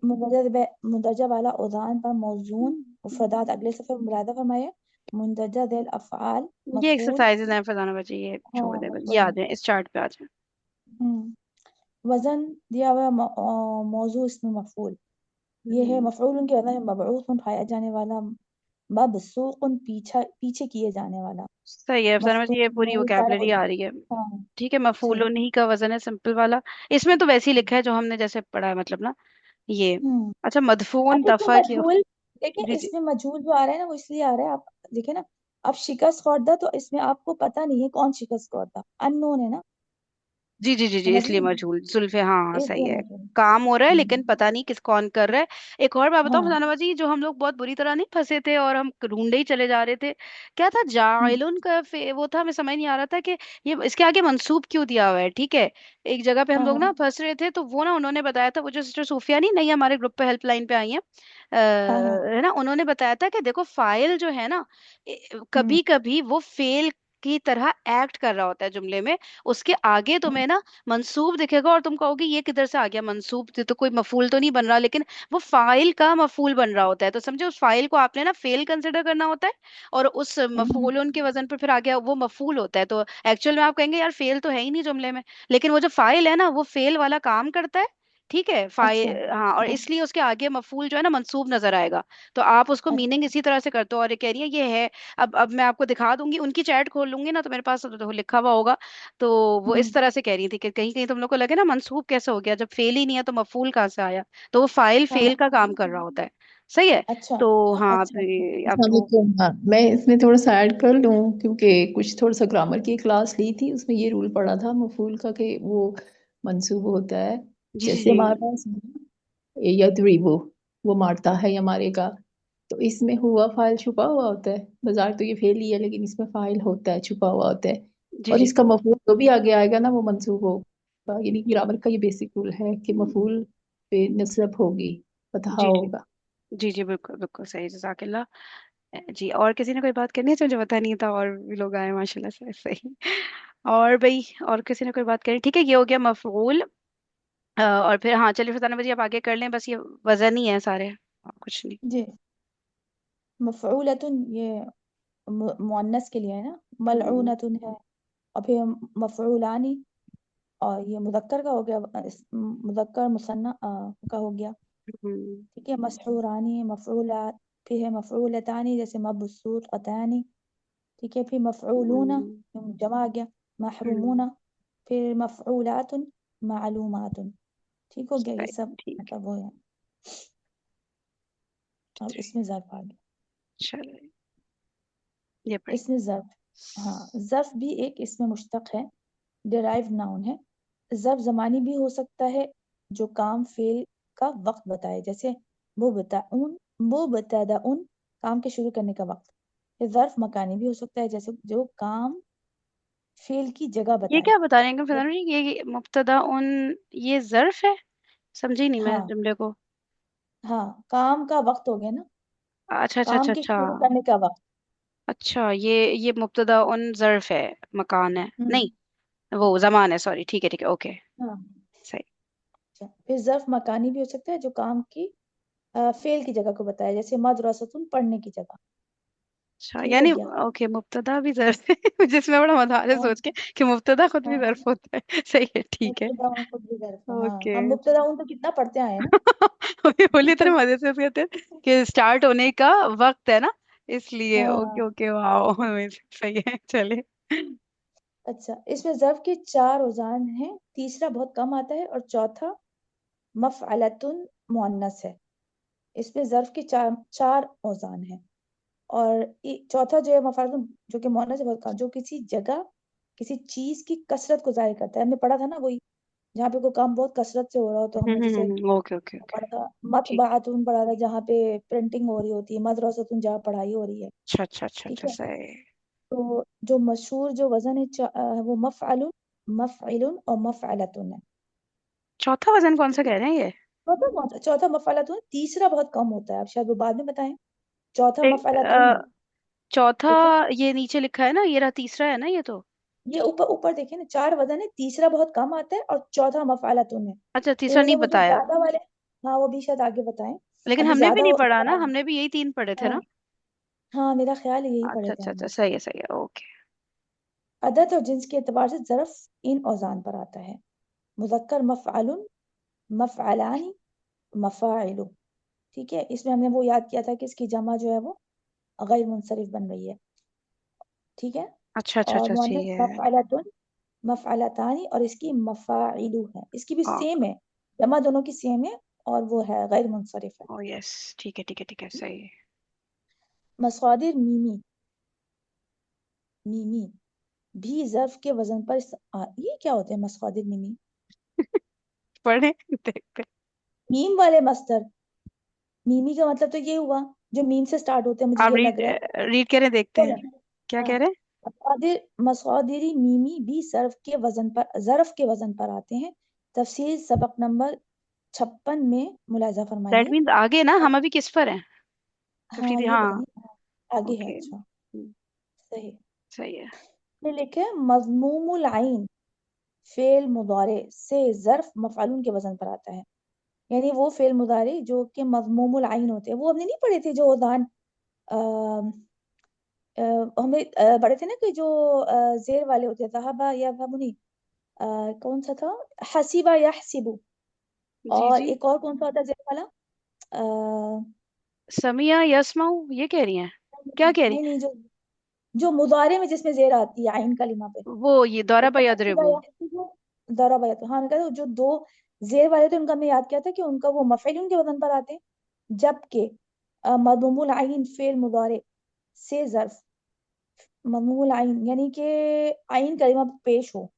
मुंदरजा वाला औज़ान पर मौजून मुफ़रदात अगले सफ़े में मुरादा फरमाए। मुंदरजा दैल अफ़आल ये मफ़ऊल। एक्सरसाइजेज हैं फजाना बच्चे, ये छोड़ हाँ दे बस, ये मफ़ऊल। आ जाए इस चार्ट पे आ जाए। वज़न दिया हुआ मौजू इसमें मफ़ऊल। ये है हम्म, मफ़ऊल के वज़न में मबऊस उठाया जाने वाला, मबसूक़ुन पीछा पीछे किए जाने वाला, सही है फजाना बच्चे, ये मफ़तून पूरी नून सारा वोकेबलरी कुछ। आ रही है। हाँ ठीक है, सही। मफूल उन्हीं का वजन है, सिंपल वाला। इसमें तो वैसे ही लिखा है जो हमने जैसे पढ़ा है, मतलब ना, ये। हम्म अच्छा, मदफून अच्छा इसमें दफा की, मजहूल, देखिए जी जी इसमें मजहूल जो आ रहा है ना वो इसलिए आ रहा है, आप देखिए ना। अब शिकस्त खोरदा तो इसमें आपको पता नहीं है कौन शिकस्त खोरदा, अननोन है ना। जी जी जी जी, समझ इसलिए रही मजहूल जुल्फे, हाँ हाँ, हैं सही इसलिए है। मजहूल। काम हो रहा है लेकिन हम्म, पता नहीं किस कौन कर रहा है। एक और बात बताऊं हाँ फजाना बाजी, जो हम लोग बहुत बुरी तरह नहीं फंसे थे और हम ढूंढे ही चले जा रहे थे, क्या था, हम्म, जाइलुन का वो था, हमें समझ नहीं आ रहा था कि ये इसके आगे मंसूब क्यों दिया हुआ है, ठीक है। एक जगह पे हम हाँ लोग ना हाँ फंस रहे थे, तो वो ना उन्होंने बताया था, वो जो सिस्टर सूफिया नहीं नहीं हमारे ग्रुप पे हेल्पलाइन पे आई है, हाँ हाँ है ना, उन्होंने बताया था कि देखो फाइल जो है ना, हम्म कभी कभी वो फेल की तरह एक्ट कर रहा होता है जुमले में, उसके आगे हम्म तुम्हें ना मंसूब दिखेगा और तुम कहोगे ये किधर से आ गया मंसूब, ये तो कोई मफूल तो नहीं बन रहा, लेकिन वो फाइल का मफूल बन रहा होता है, तो समझो उस फाइल को आपने ना फेल कंसिडर करना होता है, और उस हम्म मफूल उनके वजन पर फिर आ गया वो मफूल होता है, तो एक्चुअल में आप कहेंगे यार फेल तो है ही नहीं जुमले में, लेकिन वो जो फाइल है ना वो फेल वाला काम करता है, ठीक है, अच्छा फाइल, हाँ, और हाँ इसलिए उसके आगे मफूल जो है ना मंसूब नजर आएगा, तो आप उसको मीनिंग अच्छा इसी तरह से करते हो, और ये कह रही है ये है। अब मैं आपको दिखा दूंगी, उनकी चैट खोल लूंगी ना तो मेरे पास तो लिखा हुआ होगा, तो वो इस हम्म तरह से कह रही थी कि कहीं कहीं तुम लोग को लगे ना मंसूब कैसे हो गया, जब फेल ही नहीं है तो मफूल कहाँ से आया, तो वो फाइल हाँ फेल हाँ का काम कर रहा होता है। सही है। अच्छा तो हाँ, अच्छा अच्छा अब अस्सलाम वो, वालेकुम। हाँ, मैं इसमें थोड़ा सा ऐड कर लूँ क्योंकि कुछ थोड़ा सा ग्रामर की क्लास ली थी, उसमें ये रूल पढ़ा था मफूल का कि वो मंसूब होता है। जी जी जैसे जी, हमारे पास यदरिबु, वो मारता है या मारेगा, तो इसमें हुआ फाइल छुपा हुआ होता है। बाजार तो ये फेल ही है लेकिन इसमें फाइल होता है, छुपा हुआ होता है। जी और जी, इसका मफूल जो भी आगे आएगा ना वो मंसूब होगा, यानी कि ग्रामर का ये बेसिक रूल है कि मफूल पे नस्ब होगी। पता जी जी होगा। जी जी, बिल्कुल बिल्कुल सही, जज़ाकल्लाह। जी, और किसी ने कोई बात करनी है तो मुझे पता नहीं था, और भी लोग आए माशाल्लाह से, सही। और भाई, और किसी ने कोई बात करी? ठीक है, ये हो गया मफऊल। और फिर हाँ, चलिए फरजाना बाजी आप आगे कर लें, बस ये वजन ही है सारे, और कुछ नहीं। जी। मफ़ऊलतुन ये मुअन्नस के लिए है ना, हम्म मलऊनतुन है। और फिर मफ़ऊलानी, और ये मुज़क्कर का हो गया, मुज़क्कर मुसन्ना का हो गया। हम्म ठीक है, मसहूरानी, मफ़ऊलात, फिर है मफ़ऊलतानी, जैसे मबसूत अतानी। ठीक है, फिर मफ़ऊलूना, हम्म जमा आ गया, हम्म, महरूमूना। फिर मफ़ऊलातुन, मालूमातुन। ठीक हो गया ये सही, सब, ठीक है। मतलब वो है। अब ठीक, इसमें ज़र्फ आ गया। चलिए, ये पढ़िए। इसमें ज़र्फ, हाँ, ज़र्फ भी एक इसमें मुश्तक है, डिराइव नाउन है। ज़र्फ ज़मानी भी हो सकता है, जो काम फेल का वक्त बताए, जैसे मुबतऊन, मुबतदाउन, काम के शुरू करने का वक्त। फिर ज़र्फ मकानी भी हो सकता है, जैसे जो काम फेल की जगह ये बताए। क्या बता रहे हैं फरजाना जी? ये मुब्तदा उन, ये ज़र्फ है? समझी नहीं मैं हाँ, जुमले को। हाँ, काम का वक्त हो गया ना, अच्छा अच्छा काम अच्छा के अच्छा। शुरू करने का वक्त। अच्छा, ये मुब्तदा उन ज़र्फ है, मकान है नहीं, हम्म। वो जमान है, सॉरी, ठीक है ओके। हाँ। सही। अच्छा, फिर ज़र्फ मकानी भी हो सकता है, जो काम की फेल की जगह को बताया, जैसे मदरसतुन, पढ़ने की जगह। अच्छा, ठीक हो यानी गया। ओके, मुब्तदा भी ज़र्फ है जिसमें बड़ा मजा आ रहा है हाँ, सोच के कि मुब्तदा खुद भी हाँ, ज़र्फ होता है। सही है, ठीक है। मुब्तदा खुद भी ज़र्फ है। हाँ, ओके। हम मुब्तदा तो कितना पढ़ते आए हैं ना। वही बोली, इतने मजे से कहते हैं कि स्टार्ट होने का वक्त है ना, इसलिए। ओके हाँ। ओके, वाह, सही है, चले। अच्छा, इसमें ज़र्फ के चार औजान हैं, तीसरा बहुत कम आता है, और चौथा मफ़अलतुन मुअन्नस है। इसमें ज़र्फ के चार चार औजान हैं। और चौथा जो है मफ़अलतुन, जो कि मुअन्नस है, बहुत कम, जो किसी जगह किसी चीज की कसरत को जाहिर करता है। हमने पढ़ा था ना, वही जहाँ पे कोई काम बहुत कसरत से हो रहा हो, तो हमने जैसे ओके ओके ओके, पढ़ा था, ठीक। मतबाअतुन पढ़ा था, जहाँ पे प्रिंटिंग हो रही होती है, मदरसतुन, जहाँ पढ़ाई हो रही है। अच्छा अच्छा अच्छा ठीक अच्छा, है, सही। तो जो मशहूर जो वजन है, वो मफ़अलुन, मफ़इलुन और मफ़अलतुन है। चौथा वजन कौन सा ठीक है, कह रहे हैं ये? चौथा मफ़अलतुन है, तीसरा बहुत कम होता है, अब शायद वो बाद में बताएं। चौथा एक मफ़अलतुन है। चौथा, ठीक है, ये नीचे लिखा है ना, ये रहा तीसरा है ना ये तो। ये ऊपर ऊपर देखिए ना, चार वजन है, तीसरा बहुत कम आता है, और चौथा मफ़अलतुन है। अच्छा, तो तीसरा इन्होंने नहीं वो जो बताया, ज्यादा वाले, हाँ, वो भी शायद आगे बताएं। लेकिन अभी हमने भी ज्यादा नहीं हो पढ़ा ना, बड़ा है। हमने भी यही तीन पढ़े थे हाँ, ना। हाँ, मेरा ख्याल है यही अच्छा पढ़े थे अच्छा अच्छा, हमने। सही है, ओके। अदद और जिन्स के एतबार से ज़र्फ इन औजान पर आता है, मुज़क्कर मफ़अलुन, मफ़अलानी, मफ़ाइलु। ठीक है, इसमें हमने वो याद किया था कि इसकी जमा जो है वो गैर मुनसरिफ बन रही है। ठीक है, अच्छा अच्छा और अच्छा, मुअन्नस सही है। मफ़अलतुन, मफ़अलतानी, और इसकी मफ़ाइलु है, इसकी भी ओ, सेम है, जमा दोनों की सेम है, और वो है गैर मुनसरिफ है। ओ यस, ठीक है, सही है। मसादिर मीमी, मीमी भी ज़र्फ के वजन पर ये क्या होते हैं मसादिर मीमी? पढ़े देखते। मीम वाले मस्तर, मीमी का मतलब तो ये हुआ जो मीम से स्टार्ट होते हैं, मुझे आप ये रीड लग रहा है। रीड करें, देखते बोले, हैं क्या हाँ, कह रहे हैं। मसादिरी मीमी भी ज़र्फ के वजन पर आते हैं। तफसील सबक नंबर 56 में मुलाजा दैट फरमाइए। मीन्स आगे ना, हम अभी किस पर हैं? हाँ, 53, ये हाँ। पता नहीं, आगे है, ओके, अच्छा, सही। सही है। ये लिखे मज़मूमुल आइन, फेल मुदारे से ज़र्फ मफ़अलुन के वजन पर आता है। यानी वो फेल मुदारे जो कि मज़मूमुल आइन होते हैं, वो हमने नहीं पढ़े थे, जो औज़ान हमें पढ़े थे ना, कि जो जेर वाले होते हैं, ज़हबा या नहीं, कौन सा था, हसीबा या हसीबू, जी और जी, एक और कौन सा होता है जेर वाला, अ, समिया यस्माऊ, ये कह रही हैं? क्या कह रही नहीं नहीं, जो जो मुदारे में जिसमें जेर आती है आइन कलिमा पे, हैं? वो ये दौरा एक हसीबा यदरिबू। या हसीबू, दरा बया, हाँ, मैंने कहा जो दो जेर वाले थे, उनका हमने याद किया था कि उनका वो मफ़इल के वजन पर आते हैं, जबकि मदमुल आइन फेल मुदारे से ज़र्फ, मदमुल आइन यानी कि आइन कलिमा पेश हो,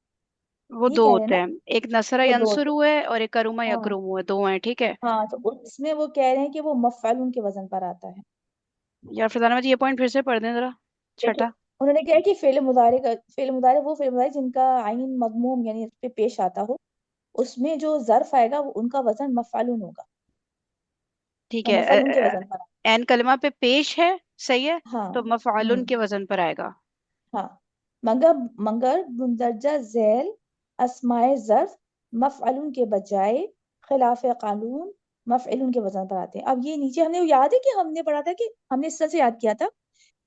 वो ये दो कह रहे हैं होते ना, हैं, एक नसरा वो दो होते यंसुरु है और एक करुमा हैं। हाँ, यकरुमु है, दो हैं, ठीक है। हाँ, तो उसमें वो कह रहे हैं कि वो मफ़अलुन के वजन पर आता है। यार फरजाना जी, ये पॉइंट फिर से पढ़ दें जरा, देखिए, छठा। उन्होंने क्या है कि फेल मुदारे वो फेल मुदारे जिनका आइन मज़मूम यानी उस पे पेश आता हो, उसमें जो ज़र्फ आएगा वो उनका वजन मफ़अलुन होगा। ठीक तो है। मफअलुन के वजन पर। एन कलमा पे पेश है, सही है। हाँ। तो मफआलुन हम्म। के वजन पर आएगा। हाँ। मगर मगर मुंदरजा झैल अस्माए ज़र्फ मफअलुन के बजाय खिलाफ कानून मफअलुन के वजन पर आते हैं। अब ये नीचे हमने याद है कि हमने पढ़ा था कि हमने इस तरह से याद किया था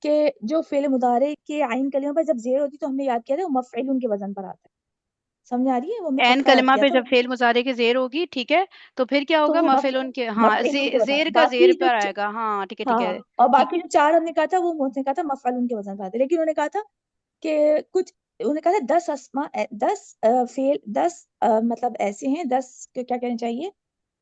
कि जो फेल मुदारे के आइन कलियों पर जब जेर होती तो हमने याद किया था वो मफअलुन के वजन पर आता है। समझ आ रही है? वो हमने एन पक्का याद कलमा किया पे था। जब फेल मुजारे की जेर होगी, ठीक है, तो फिर क्या तो होगा? वो मफिलुन के, हाँ, मफअलुन के वजन जेर का जेर बाकी जो पर आएगा। हाँ, ठीक है, ठीक है। हाँ, और ठीक बाकी है। जो चार हमने कहा था वो उन्होंने कहा था मफअलुन के वजन पर आते हैं। लेकिन उन्होंने कहा था कि कुछ उन्होंने कहा था 10 अस्मा 10 फेल 10 मतलब ऐसे हैं 10 क्या कहना चाहिए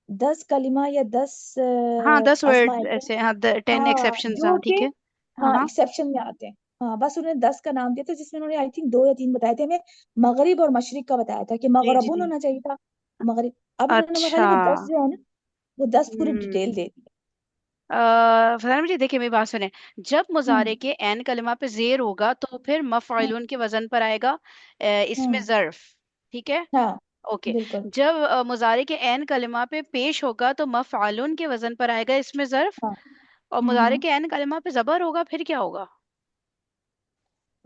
10 कलिमा या 10 हाँ, 10 अस्मा वर्ड ऐसे हैं। ऐसे, हाँ, 10 हाँ एक्सेप्शंस, जो हाँ, कि ठीक है। हाँ, हाँ हाँ। एक्सेप्शन में आते हैं। हाँ बस उन्होंने 10 का नाम दिया था जिसमें उन्होंने आई थिंक 2 या 3 बताए थे। हमें मगरिब और मशरिक का बताया था कि जी, जी, मगरबुन जी। होना चाहिए था। मगरिब। अब इन्होंने खाली अच्छा। वो 10 जो है ना वो 10 पूरी हम्म। डिटेल दे दी। फरहान जी देखिए, मेरी बात सुने। जब मुजारे हम्म। के एन कलमा पे जेर होगा तो फिर हम्म। मफआलुन के वजन पर आएगा, इसमें हम्म। जर्फ। ठीक है। हाँ ओके। बिल्कुल। जब मुजारे के एन कलमा पे पेश होगा तो मफआलुन के वजन पर आएगा, इसमें जर्फ। हाँ। और मुजारे के एन कलमा पे जबर होगा, फिर क्या होगा?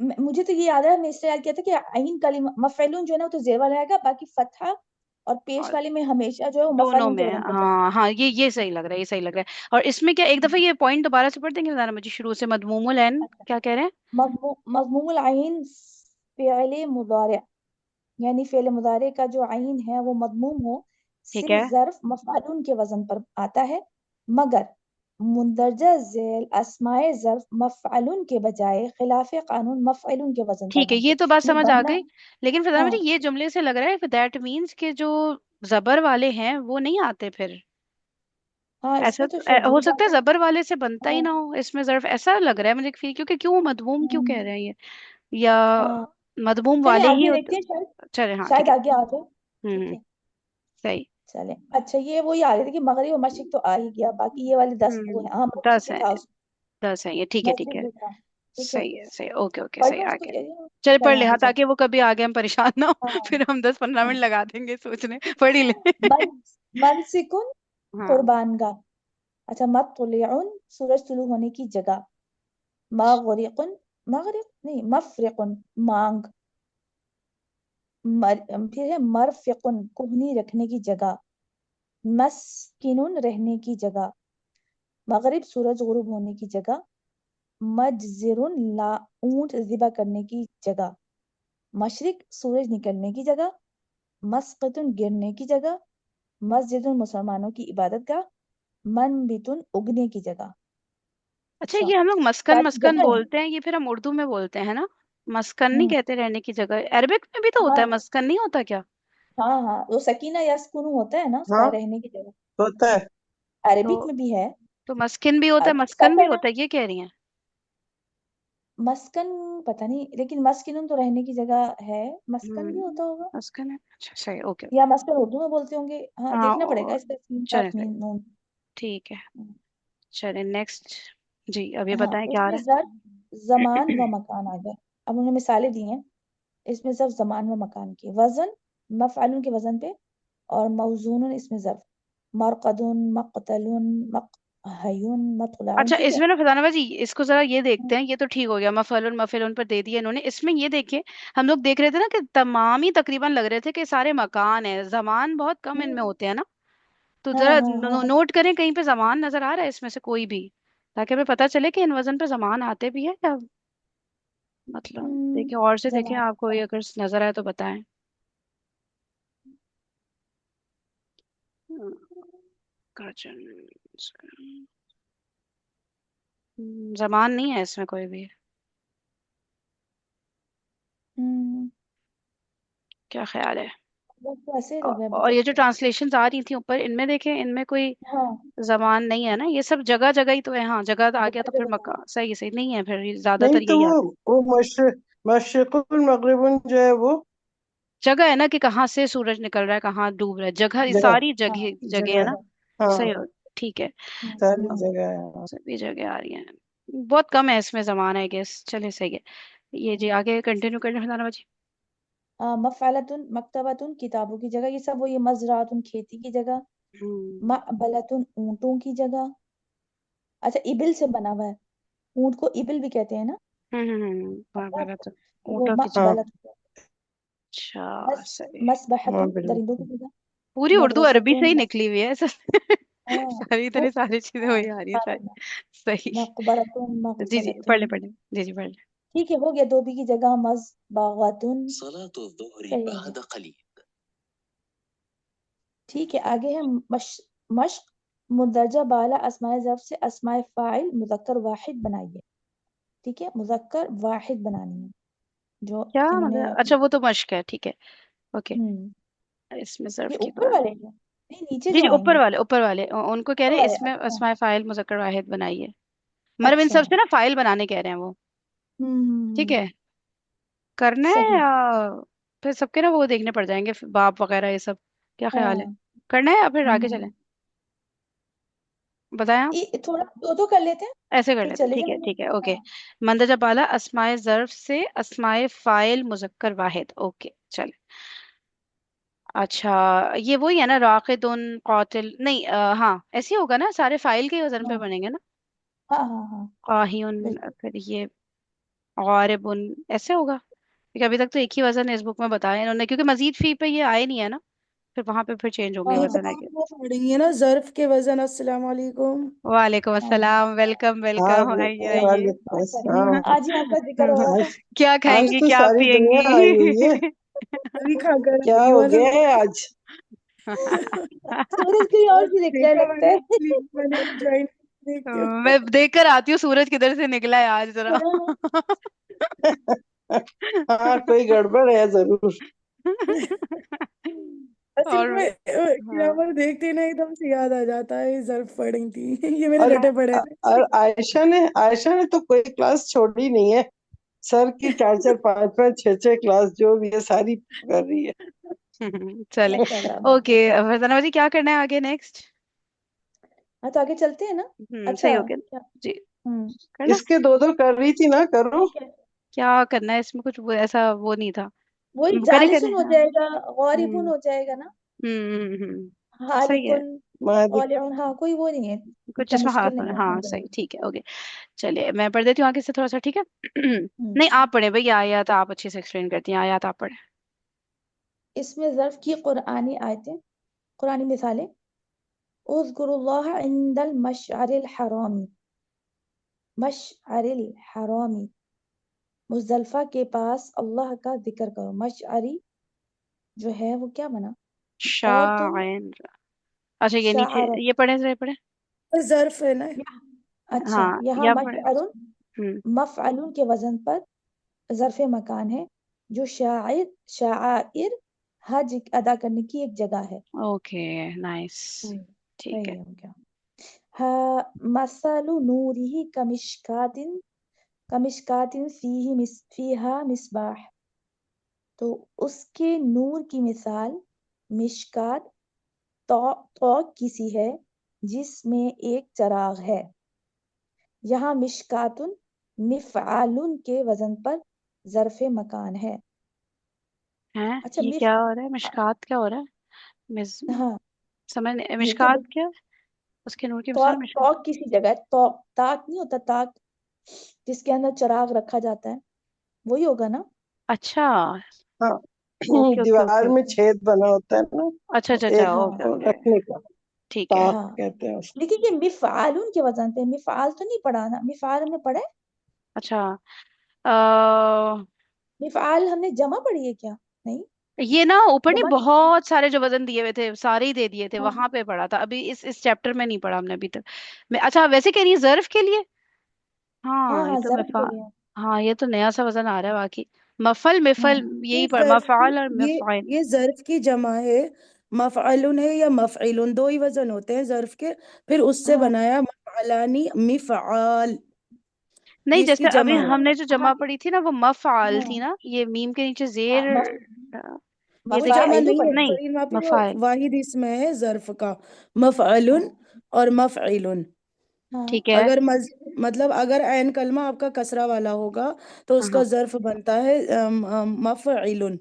मुझे तो ये याद है मैं इससे याद किया था कि आइन कलिमा मफैलून जो है ना वो तो जेर वाला रहेगा बाकी फतहा और पेश और वाले में हमेशा जो है वो दोनों मफैलून के में, वजन पर चलता हाँ, हाँ, ये सही लग रहा है, ये सही लग रहा है। और इसमें क्या, एक है। दफा ये पॉइंट दोबारा से पढ़ देंगे जरा मुझे, शुरू से? मदमूमुल एन अच्छा। क्या कह रहे हैं? मजमूमुल आइन फ़िअल मुदारे यानी फ़िअल मुदारे का जो आइन है वो मदमूम हो ठीक सिर्फ है, ज़र्फ मफ़अूल के वजन पर आता है। मगर मुंदरजा झैल अस्माए ज़र्फ मफ़अूल के बजाय खिलाफ कानून मफ़अूल के वजन पर ठीक है, बनते ये हैं। तो बात ये समझ आ बनना गई। लेकिन फिर मुझे हाँ। ये जुमले से लग रहा है दैट मीन्स के जो जबर वाले हैं वो नहीं आते फिर। हाँ ऐसा इसमें तो तो शायद हो यही सकता बात है है। जबर वाले से बनता ही हाँ। ना हो इसमें जर्फ, ऐसा लग रहा है मुझे फील, क्योंकि क्यों मदमूम क्यों कह हम्म, रहे हैं ये? या हाँ मदमूम चलिए वाले ही आगे होते। देखते हैं शायद। चले, हाँ, ठीक शायद है। आगे आ जाए। ठीक हम्म। है। सही। चले अच्छा ये वही आ रही थी कि मगरिब और मशरिक तो आ ही गया बाकी ये वाले 10 वो है। हाँ मशरिक 10 भी है। था उसमें। 10 है ये, ठीक है, ठीक मशरिक है। भी था। ठीक है। सही है, सही, ओके, ओके, सही, पढ़िए उसको आगे। चलिए। चल पढ़ चले ले, हाँ, आगे ताकि चलते वो कभी आगे हम परेशान ना हो। हैं। हाँ। फिर हम 10-15 मिनट हाँ। लगा देंगे सोचने, पढ़ ही ले। मन मनसिकुन हाँ। कुर्बानगाह। अच्छा मत्तलिउन सूरज तुलू होने की जगह। मगरिकुन मगरिक नहीं मफरिकुन मांग। फिर है मरफिकुन कोहनी रखने की जगह। मस्किनुन रहने की जगह। मगरिब सूरज गुरूब होने की जगह। मजजिरुन ला ऊंट ज़िबा करने की जगह। मशरिक सूरज निकलने की जगह। मस्कतुन गिरने की जगह। मस्जिदुन मुसलमानों की इबादतगाह। मनबितुन उगने की जगह। अच्छा, अच्छा ये हम लोग मस्कन सारी मस्कन जगह है। बोलते हैं, ये फिर हम उर्दू में बोलते हैं ना? मस्कन नहीं हम्म। कहते रहने की जगह? अरबिक में भी तो होता है, हाँ मस्कन नहीं होता क्या? हाँ हाँ वो सकीना या सुकून होता है ना उसका हाँ रहने की जगह। होता है। अरबिक तो में भी है। तो मस्किन भी होता है, अरबिक मस्कन भी सकन होता है, ये कह रही हैं? मस्कन पता नहीं लेकिन मस्किनुन तो रहने की जगह है। मस्कन भी हम्म। होता होगा। मस्कन है, अच्छा, सही, ओके। या मस्कन उर्दू में बोलते होंगे। हाँ हाँ, देखना पड़ेगा और इसका सीन चले, साथ में नून। ठीक है। चले नेक्स्ट। जी, अब ये हाँ बताएं क्या आ इसमें रहा जर्फ जमान है? व मकान आ गए। अब उन्होंने मिसालें दी हैं। इसमें जर्फ जमान व मकान की वजन मफअलुन के वजन पे और मौजून इसमें जर्फ मरकदुन मकतलुन मकहयुन मतलाउन अच्छा, ठीक है। इसमें ना फताना बाजी, इसको जरा ये देखते हैं, ये तो ठीक हो गया, मफअलुन मफअलुन पर दे दिया इन्होंने। इसमें ये देखिए, हम लोग देख रहे थे ना कि तमाम ही तकरीबन लग रहे थे कि सारे मकान है, जमान बहुत कम इनमें हम्म, होते हैं ना। तो हाँ जरा हाँ हाँ हाँ। नोट करें कहीं पे जमान नजर आ रहा है इसमें से कोई भी, ताकि हमें पता चले कि इन वजन पे जमान आते भी है या, मतलब देखिए और से देखें, जमान आपको ये अगर नजर आए तो बताएं। कर्जन, जमान नहीं है इसमें कोई भी। हम्म, क्या ख्याल है? बस तो ऐसे ही लग रहा है अभी और तक ये जो तो। ट्रांसलेशंस आ रही थी ऊपर, इनमें देखें, इनमें कोई हाँ जबान नहीं है ना, ये सब जगह जगह ही तो है। हाँ, जगह तो आ गया, जगह तो फिर जगह मक्का सही सही नहीं है, फिर नहीं ज्यादातर तो यही आता है। वो मशरिकुल मगरिबुन जो है वो जगह है ना कि कहाँ से सूरज निकल रहा है, कहाँ डूब रहा है, जगह, ये जगह सारी हाँ जगह जगह है जगह ना। है। हाँ सही हो, ठीक है। सारी हम्म। जगह है। सभी जगह आ रही है। बहुत कम है इसमें जमाना है, गेस, चले, सही है। ये जी आगे कंटिन्यू करने फैलाना बाजी। मफ़अलतुन मकतबतुन किताबों की जगह ये सब वो ये मज़रातुन खेती की जगह। हम्म मकबलतुन ऊंटों की जगह। अच्छा, इबिल से बना हुआ है, ऊंट को इबिल भी कहते हैं ना, पता है बराबर आपको? तो तो वो ऊँटों की हाँ मकबलत। अच्छा मस सही। हाँ मसबहतुन परिंदों की बिल्कुल। जगह। पूरी उर्दू अरबी से मदरसतुन ही निकली हुई है सब। हाँ, सारी वो इतनी सारी चीजें हाँ, वही आ रही है सारी। सुभान अल्लाह। सही। मकबरतुन जी जी पढ़ ले मकबलतुन। पढ़ ले। जी जी पढ़ ले। ठीक है, हो गया, धोबी की जगह मसबागतुन, सही हो गया। ठीक है, आगे है मश्क। मुंदरजा बाला अस्माए ज़र्फ से अस्माए फ़ाइल मुज़क्कर वाहिद बनाइए। ठीक है, मुज़क्कर वाहिद बनानी है, जो क्या इन्होंने। मतलब, अच्छा वो तो मश्क है, ठीक है। ओके। हम्म इसमें ये सर्फ के ऊपर बाद। वाले हैं, नहीं नीचे जी जो जी ऊपर आएंगे। वाले, ऊपर वाले उनको कह ऊपर रहे हैं वाले, इसमें अच्छा। अस्माए फाइल मुज़क्कर वाहिद बनाइए। मतलब इन अच्छा। सब से ना फाइल बनाने कह रहे हैं वो। ठीक हम्म। है। करना है सही। या फिर सबके ना वो देखने पड़ जाएंगे बाप वगैरह ये सब। क्या ख्याल है? हाँ। करना है या फिर आगे चलें? हम्म बताएं आप। थोड़ा दो दो कर लेते हैं, ऐसे कर फिर लेते हैं, चले ठीक है जाएंगे। ठीक है ओके। हाँ। मंदजा बाला अस्माए ज़र्फ से अस्माए फाइल मुज़क्कर वाहिद, ओके चल। अच्छा, ये वही है ना, राकिदुन कातिल नहीं हाँ ऐसे ही होगा ना, सारे फाइल के वजन पे हाँ बनेंगे ना। हाँ हाँ हाँ, काहियुन, बिल्कुल। फिर ये गारिबुन, ऐसे होगा क्योंकि अभी तक तो एक ही वजन इस बुक में बताया इन्होंने, क्योंकि मजीद फी पे ये आए नहीं है ना, फिर वहां पे फिर चेंज होंगे हाँ एक वजन आप आगे। वो पढ़ेंगे ना जर्फ के वजन। अस्सलाम वालेकुम। वालेकुम हाँ। अस्सलाम, वेलकम हाँ वेलकम, आइए आइए। वालेकुम अच्छा, अस्सलाम। आज ही आपका जिक्र हो रहा था। आज क्या आज खाएंगी तो क्या सारी दुनिया आई हुई है। पियेंगी? अभी खाकर क्या आई हो वाला गया है आज? सूरज कहीं और से निकला देखा लगता मैंने, है। मैंने ज्वाइन देखती हूँ। मैं देख कर आती हूँ सूरज किधर से निकला है आज जरा। हाँ। हाँ कोई गड़बड़ है जरूर। असल और में हाँ। ग्रामर देखते ही ना एकदम से याद आ जाता है, ये जर्फ पढ़ी थी। ये मेरे और रटे पड़े हैं। और आयशा ने तो कोई क्लास छोड़ी नहीं है। सर की चार चार पांच पांच छह छह क्लास जो भी है सारी कर रही है। चले। माशाल्लाह ओके माशाल्लाह। फरजाना जी, क्या करना है आगे नेक्स्ट? हाँ, तो आगे चलते हैं ना। सही अच्छा हो गया। क्या। जी। हम्म करना। इसके दो दो कर रही थी ना, करो। ठीक है, क्या करना है इसमें, कुछ वो ऐसा वो नहीं था। वही करे करे जालिसुन हो हाँ। जाएगा, गौरिबुन हम्म हो जाएगा ना, सही है। हालिकुन, मालिक। तौलिउन, हाँ कोई वो नहीं है, कुछ इतना इसमें मुश्किल हाथ नहीं है। हाँ सही, ठीक है ओके। चलिए मैं पढ़ देती हूँ आगे से थोड़ा सा, ठीक है। हम्म नहीं आप पढ़े भैया, आयत आप अच्छे से एक्सप्लेन करती हैं, आयत आप पढ़े। इसमें ज़र्फ की कुरानी आयतें, कुरानी मिसालें। उज़्कुरुल्लाह इंदल मशअरिल हरामी, मशअरिल हरामी, मुज़दलिफ़ा के पास अल्लाह का जिक्र करो। मशअरी जो है वो क्या बना, और तुम शाइन। अच्छा ये नीचे शाअर। ये पढ़े, जरा ये पढ़े। जर्फ है ना। अच्छा, हाँ यहाँ या पढ़े। मशअरुन हम्म मफ़अलुन के वजन पर ज़र्फ़ मकान है, जो शाइर शाइर हज अदा करने की एक जगह है। Okay nice. ठीक है। सही हो गया। हा मसलु नूरिही कमिश्कातिन, कमिश्कातिन फीहा मिसबाह। तो उसके नूर की मिसाल मिशकात, तौक की सी है, जिसमें एक चराग है। यहाँ मिशकातुन मिफ़आलुन के वजन पर ज़र्फ़े मकान है। हैं अच्छा ये मिफ क्या हो रहा है, मिशकात क्या हो रहा है? मिस हाँ, समझ नहीं, ये तो मिशकात क्या? उसके नूर की मिसाल तौक, मिशकात। तौक किसी जगह है, तौक, ताक नहीं होता, ताक जिसके अंदर चराग रखा जाता है, वही होगा ना। अच्छा हाँ ओके ओके ओके दीवार में ओके। छेद बना होता है ना, अच्छा अच्छा एक अच्छा ओके हाँ ओके। रखने का। ठीक है। ताक हाँ, कहते हैं उसको। लेकिन ये मिफ़आलुन के वजन पे, मिफ़आल तो नहीं पढ़ा ना, मिफ़आल हमने पढ़ा है। अच्छा अ, मिफ़आल हमने जमा पढ़ी है क्या, नहीं ये ना ऊपर नहीं जमा नहीं। बहुत सारे जो वजन दिए हुए थे सारे ही दे दिए थे, हाँ वहां पे पढ़ा था, अभी इस चैप्टर में नहीं पढ़ा हमने अभी तक। मैं अच्छा वैसे कह रही है जर्फ के लिए। हाँ हाँ ये हाँ, तो ज़र्फ़ मफा। के लिए। हाँ ये तो नया सा वजन आ रहा है बाकी। मफल मिफल हाँ यही ये पढ़, जर्फ की, मफाल और ये मफाइल। ये जर्फ की जमा है। मफअलुन है या मफइलुन, दो ही वजन होते हैं जर्फ के। फिर उससे हाँ बनाया मफअलानी मिफआल, नहीं ये इसकी जैसे अभी जमा है। हमने जो हाँ जमा पढ़ी थी ना वो मफआल थी हाँ ना, ये मीम के नीचे हाँ, जेर। ये वो देखिए। जमा मफ़ाइलु नहीं है, पढ़ी। नहीं सही वहाँ पे वो मफाइल। वाहिद इसमें है जर्फ का, मफअलुन और मफइलुन। हाँ ठीक है। मतलब अगर ऐन कलमा आपका कसरा वाला होगा तो हाँ उसका हाँ जर्फ बनता है मफइलुन,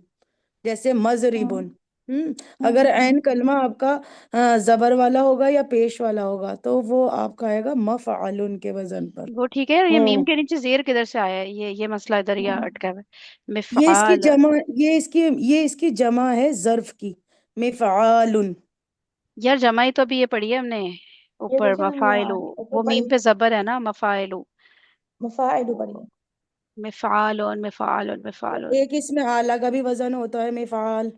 जैसे हाँ मजरिबुन। अगर हम्म ऐन कलमा आपका जबर वाला होगा या पेश वाला होगा तो वो आपका आएगा मफअलुन के वजन पर। वो ठीक है, ये मीम हम्म के नीचे जेर किधर से आया है? ये मसला इधर ही हम्म अटका हुआ है। ये इसकी मिफआल। जमा ये इसकी जमा है जर्फ की, मिफआलुन। यार जमाई तो अभी ये पढ़ी है हमने ये ऊपर, देखे ना मफाइलु। ऊपर वो मीम पड़ी पे जबर है ना, मफाइलु। मुफाइलु पड़ी है। मिफालन मिफालन मिफालन। एक इसमें आला का भी वजन होता है, मिफाल।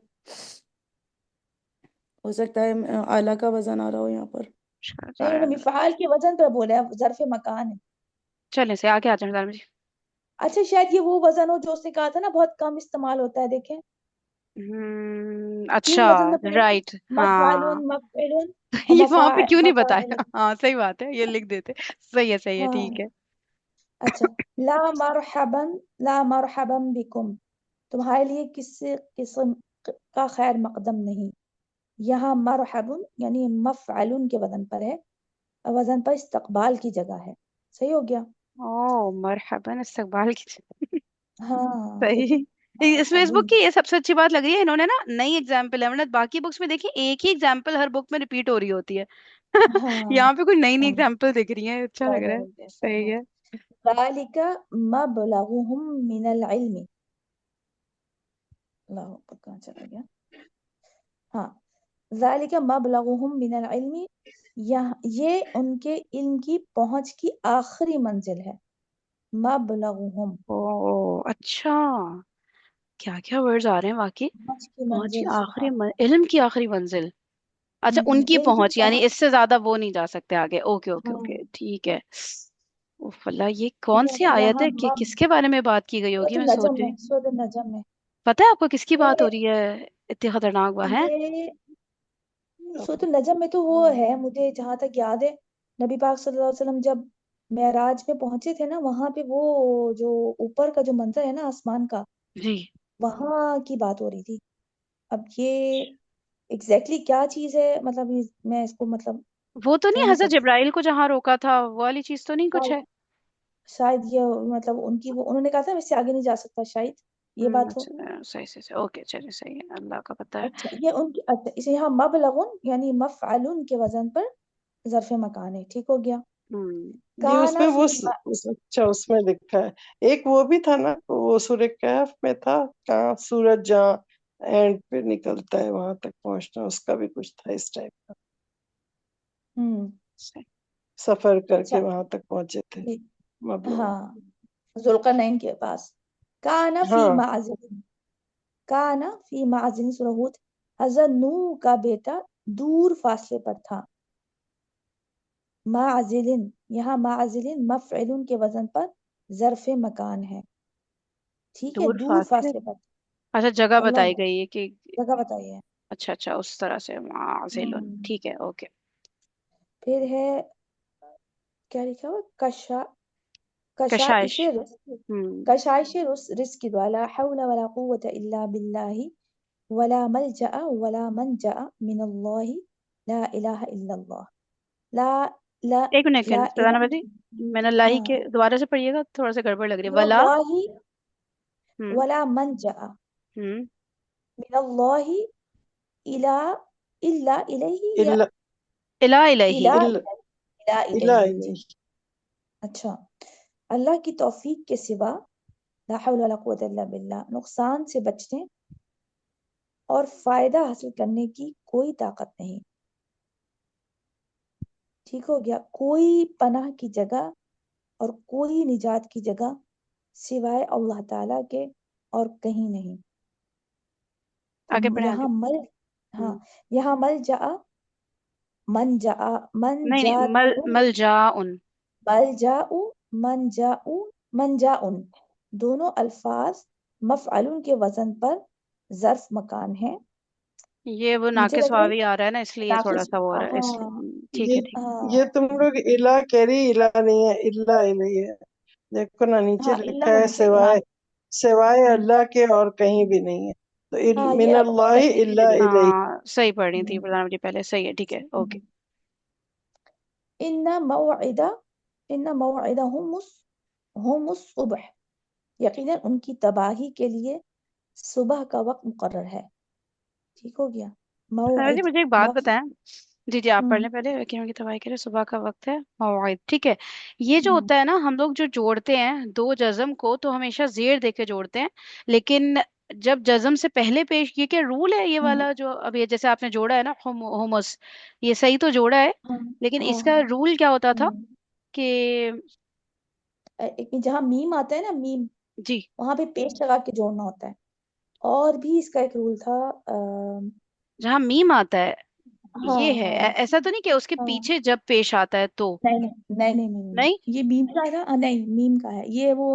हो सकता है आला का वजन आ रहा हो यहाँ पर। नहीं उन्होंने मिफाल के वजन पर बोला है, जरफ मकान है। चले से आगे आ जाए मैडम जी। अच्छा शायद ये वो वजन हो जो उसने कहा था ना बहुत कम इस्तेमाल होता है, देखें अच्छा। 3 वजन तो पड़े थे, राइट। हाँ। मफआलुन मफइलुन और ये वहां पे क्यों नहीं बताया? मफाइलुन। हाँ सही बात है, ये लिख देते। सही है, ठीक हाँ है। अच्छा, ला मरहबन, ला मरहबन बिकुम, तुम्हारे लिए किसी किस्म का खैर मकदम नहीं। यहाँ मरहबुन यानी मफअलुन के वजन पर है, और वजन पर इस्तकबाल की जगह है। सही हो गया। ओ मरहबन इस्तकबाल की। हाँ सही। देखें इसमें इस बुक मरहबुन। की ये सबसे अच्छी बात लग रही है, इन्होंने ना नई एग्जाम्पल है, वरना बाकी बुक्स में देखिए एक ही एग्जाम्पल हर बुक में रिपीट हो रही होती है। हाँ यहाँ पे कोई नई नई हाँ एग्जाम्पल दिख रही है, अच्छा लग रहा है। सही सही है। है। ज़ालिका मबलगुहुम मिनल इल्मी, अल्लाह अकबर, कहाँ चला गया? हाँ, ज़ालिका मबलगुहुम मिनल इल्मी, ये उनके इल्म की पहुंच की आखिरी मंजिल है। मबलगुहुम ओ अच्छा, क्या क्या वर्ड्स आ रहे हैं वाकई। पहुंच की पहुंच की मंजिल से, आखिरी हाँ। इल्म की आखिरी मंजिल। अच्छा, उनकी इल्म की पहुंच यानी पहुंच, इससे ज्यादा वो नहीं जा सकते आगे। ओके ओके हाँ। ओके, ठीक है। उफ अल्लाह, ये कौन सी आयत यहाँ है कि मब किसके बारे में बात की गई होगी, मैं सोच रही। सूरत नजम में पता है आपको किसकी बात हो ये रही है? इतनी खतरनाक हुआ है। ये सूरत नजम में तो वो है, मुझे जहां तक याद है नबी पाक सल्लल्लाहु अलैहि वसल्लम जब मेराज में पहुंचे थे ना, वहां पे वो जो ऊपर का जो मंजर है ना आसमान का, जी। वहां की बात हो रही थी। अब ये एग्जैक्टली क्या चीज है, मतलब मैं इसको मतलब वो तो कह नहीं, नहीं हजरत सकती। जिब्राइल को जहां रोका था वो वाली चीज तो नहीं कुछ शायद है? शायद ये मतलब उनकी वो उन्होंने कहा था मैं इससे आगे नहीं जा सकता, शायद ये बात हो। अच्छा सही ओके, चलिए सही है, अल्लाह का पता है। अच्छा ये उनकी, अच्छा इसे यहाँ मबलगुन यानी मफअलुन के वजन पर जरफ मकान है, ठीक हो गया। हम्म। ये काना उसमें फी अच्छा उसमें लिखा है। एक वो भी था ना, वो सूर्य कहफ में था, कहाँ सूरज जहाँ एंड पे निकलता है वहां तक पहुंचना, उसका भी कुछ था इस टाइप का। हम्म सही। सफर अच्छा करके वहां तक पहुंचे थे ठीक, मतलब। हाँ जुल्करनैन के पास। काना फी हाँ माजिन, काना फी माजिन सुरहूत, हजरत नूह का बेटा दूर फासले पर था। माजिलिन, यहाँ माजिलिन मफइलुन के वजन पर जरफ मकान है, ठीक है, दूर दूर फासले। फासले पर। अच्छा, जगह अल्लाह, बताई गई है कि। जगह बताइए। अच्छा अच्छा, उस तरह से माज़िलुन, हम्म, ठीक है ओके। फिर है क्या लिखा हुआ, कशा, कशाइश। कशाइश रिस्क, हम्म। कशाइश रिस्क, वाला हौला वला कुव्वता इल्ला बिल्लाहि, वला मलजा वला मनजा मिनल्लाहि, ला इलाहा इल्लल्लाह, ला ला एक मिनट ला प्रधान इलाहा, भाई, मैंने लाही के हाँ, दोबारा से पढ़िएगा, थोड़ा सा गड़बड़ लग रही है, वला। मिनल्लाहि हम्म। वला मनजा हम्म। मिनल्लाहि, इला इल्ला इलैहि, या इल्ला इला इलाही। इला इल्ला इला इला इलैहि जी। इलैहि। अच्छा, अल्लाह की तौफीक के सिवा, ला हौला वला कुव्वता इल्ला बिल्लाह, नुकसान से बचने और फायदा हासिल करने की कोई ताकत नहीं, ठीक हो गया। कोई पनाह की जगह और कोई निजात की जगह सिवाय अल्लाह ताला के और कहीं नहीं। तो आगे पढ़े आगे। यहाँ मल, हाँ हम्म। यहाँ मल जा, मन जा, मन नहीं जा, नहीं, मल जाउन। मल जाऊ, मन जाऊ, मन जाउन, दोनों अल्फाज मफअलुन के वजन पर जर्फ मकान है। ये वो मुझे नाकिस लग रहा है वावी आ रहा है ना, इसलिए थोड़ा नाकिस, सा वो हो रहा है, इसलिए हाँ ठीक ये है ठीक। ये हाँ तुम लोग इला कह रही, इला नहीं है, इल्ला इलैहि है। देखो ना नीचे हाँ, इल्ला लिखा है, होना चाहिए। सिवाय सिवाय हम्म, अल्लाह के और कहीं भी नहीं है। तो हाँ ये अब मिनल्लाहि तकरीर इल्ला लगी। इलैहि। हाँ सही पढ़ रही थी हम्म, प्रधान जी पहले, सही है, ठीक है ओके। हम्म। इन्ना मौइदा, इन्ना हुमुस सुबह, यकीनन उनकी तबाही के लिए सुबह का वक्त मुकर्रर है। ठीक हो गया। सर जी मौइद। मुझे एक बात मफ बताएं। जी जी, आप पढ़ हम्म लें पहले, वकीलों की दवाई के लिए सुबह का वक्त है। मौइद, ठीक है। ये जो हम्म होता है ना, हम लोग जो जोड़ते हैं दो जज्म को तो हमेशा जेर दे के जोड़ते हैं, लेकिन जब जज्म से पहले पेश, ये क्या रूल है ये हम्म वाला जो अब ये जैसे आपने जोड़ा है ना, होमस, ये सही तो जोड़ा है, हाँ लेकिन हाँ इसका हाँ रूल क्या होता था हम्म कि? जहाँ मीम आता है ना, मीम, जी, वहां पे पेस्ट लगा के जोड़ना होता है। और भी इसका एक रूल था। जहाँ मीम आता है हाँ ये है, हाँ ऐसा तो नहीं कि उसके हाँ। पीछे जब पेश आता है तो? नहीं नहीं नहीं नहीं नहीं नहीं, नहीं। ये मीम का है ना। नहीं, मीम का है ये। वो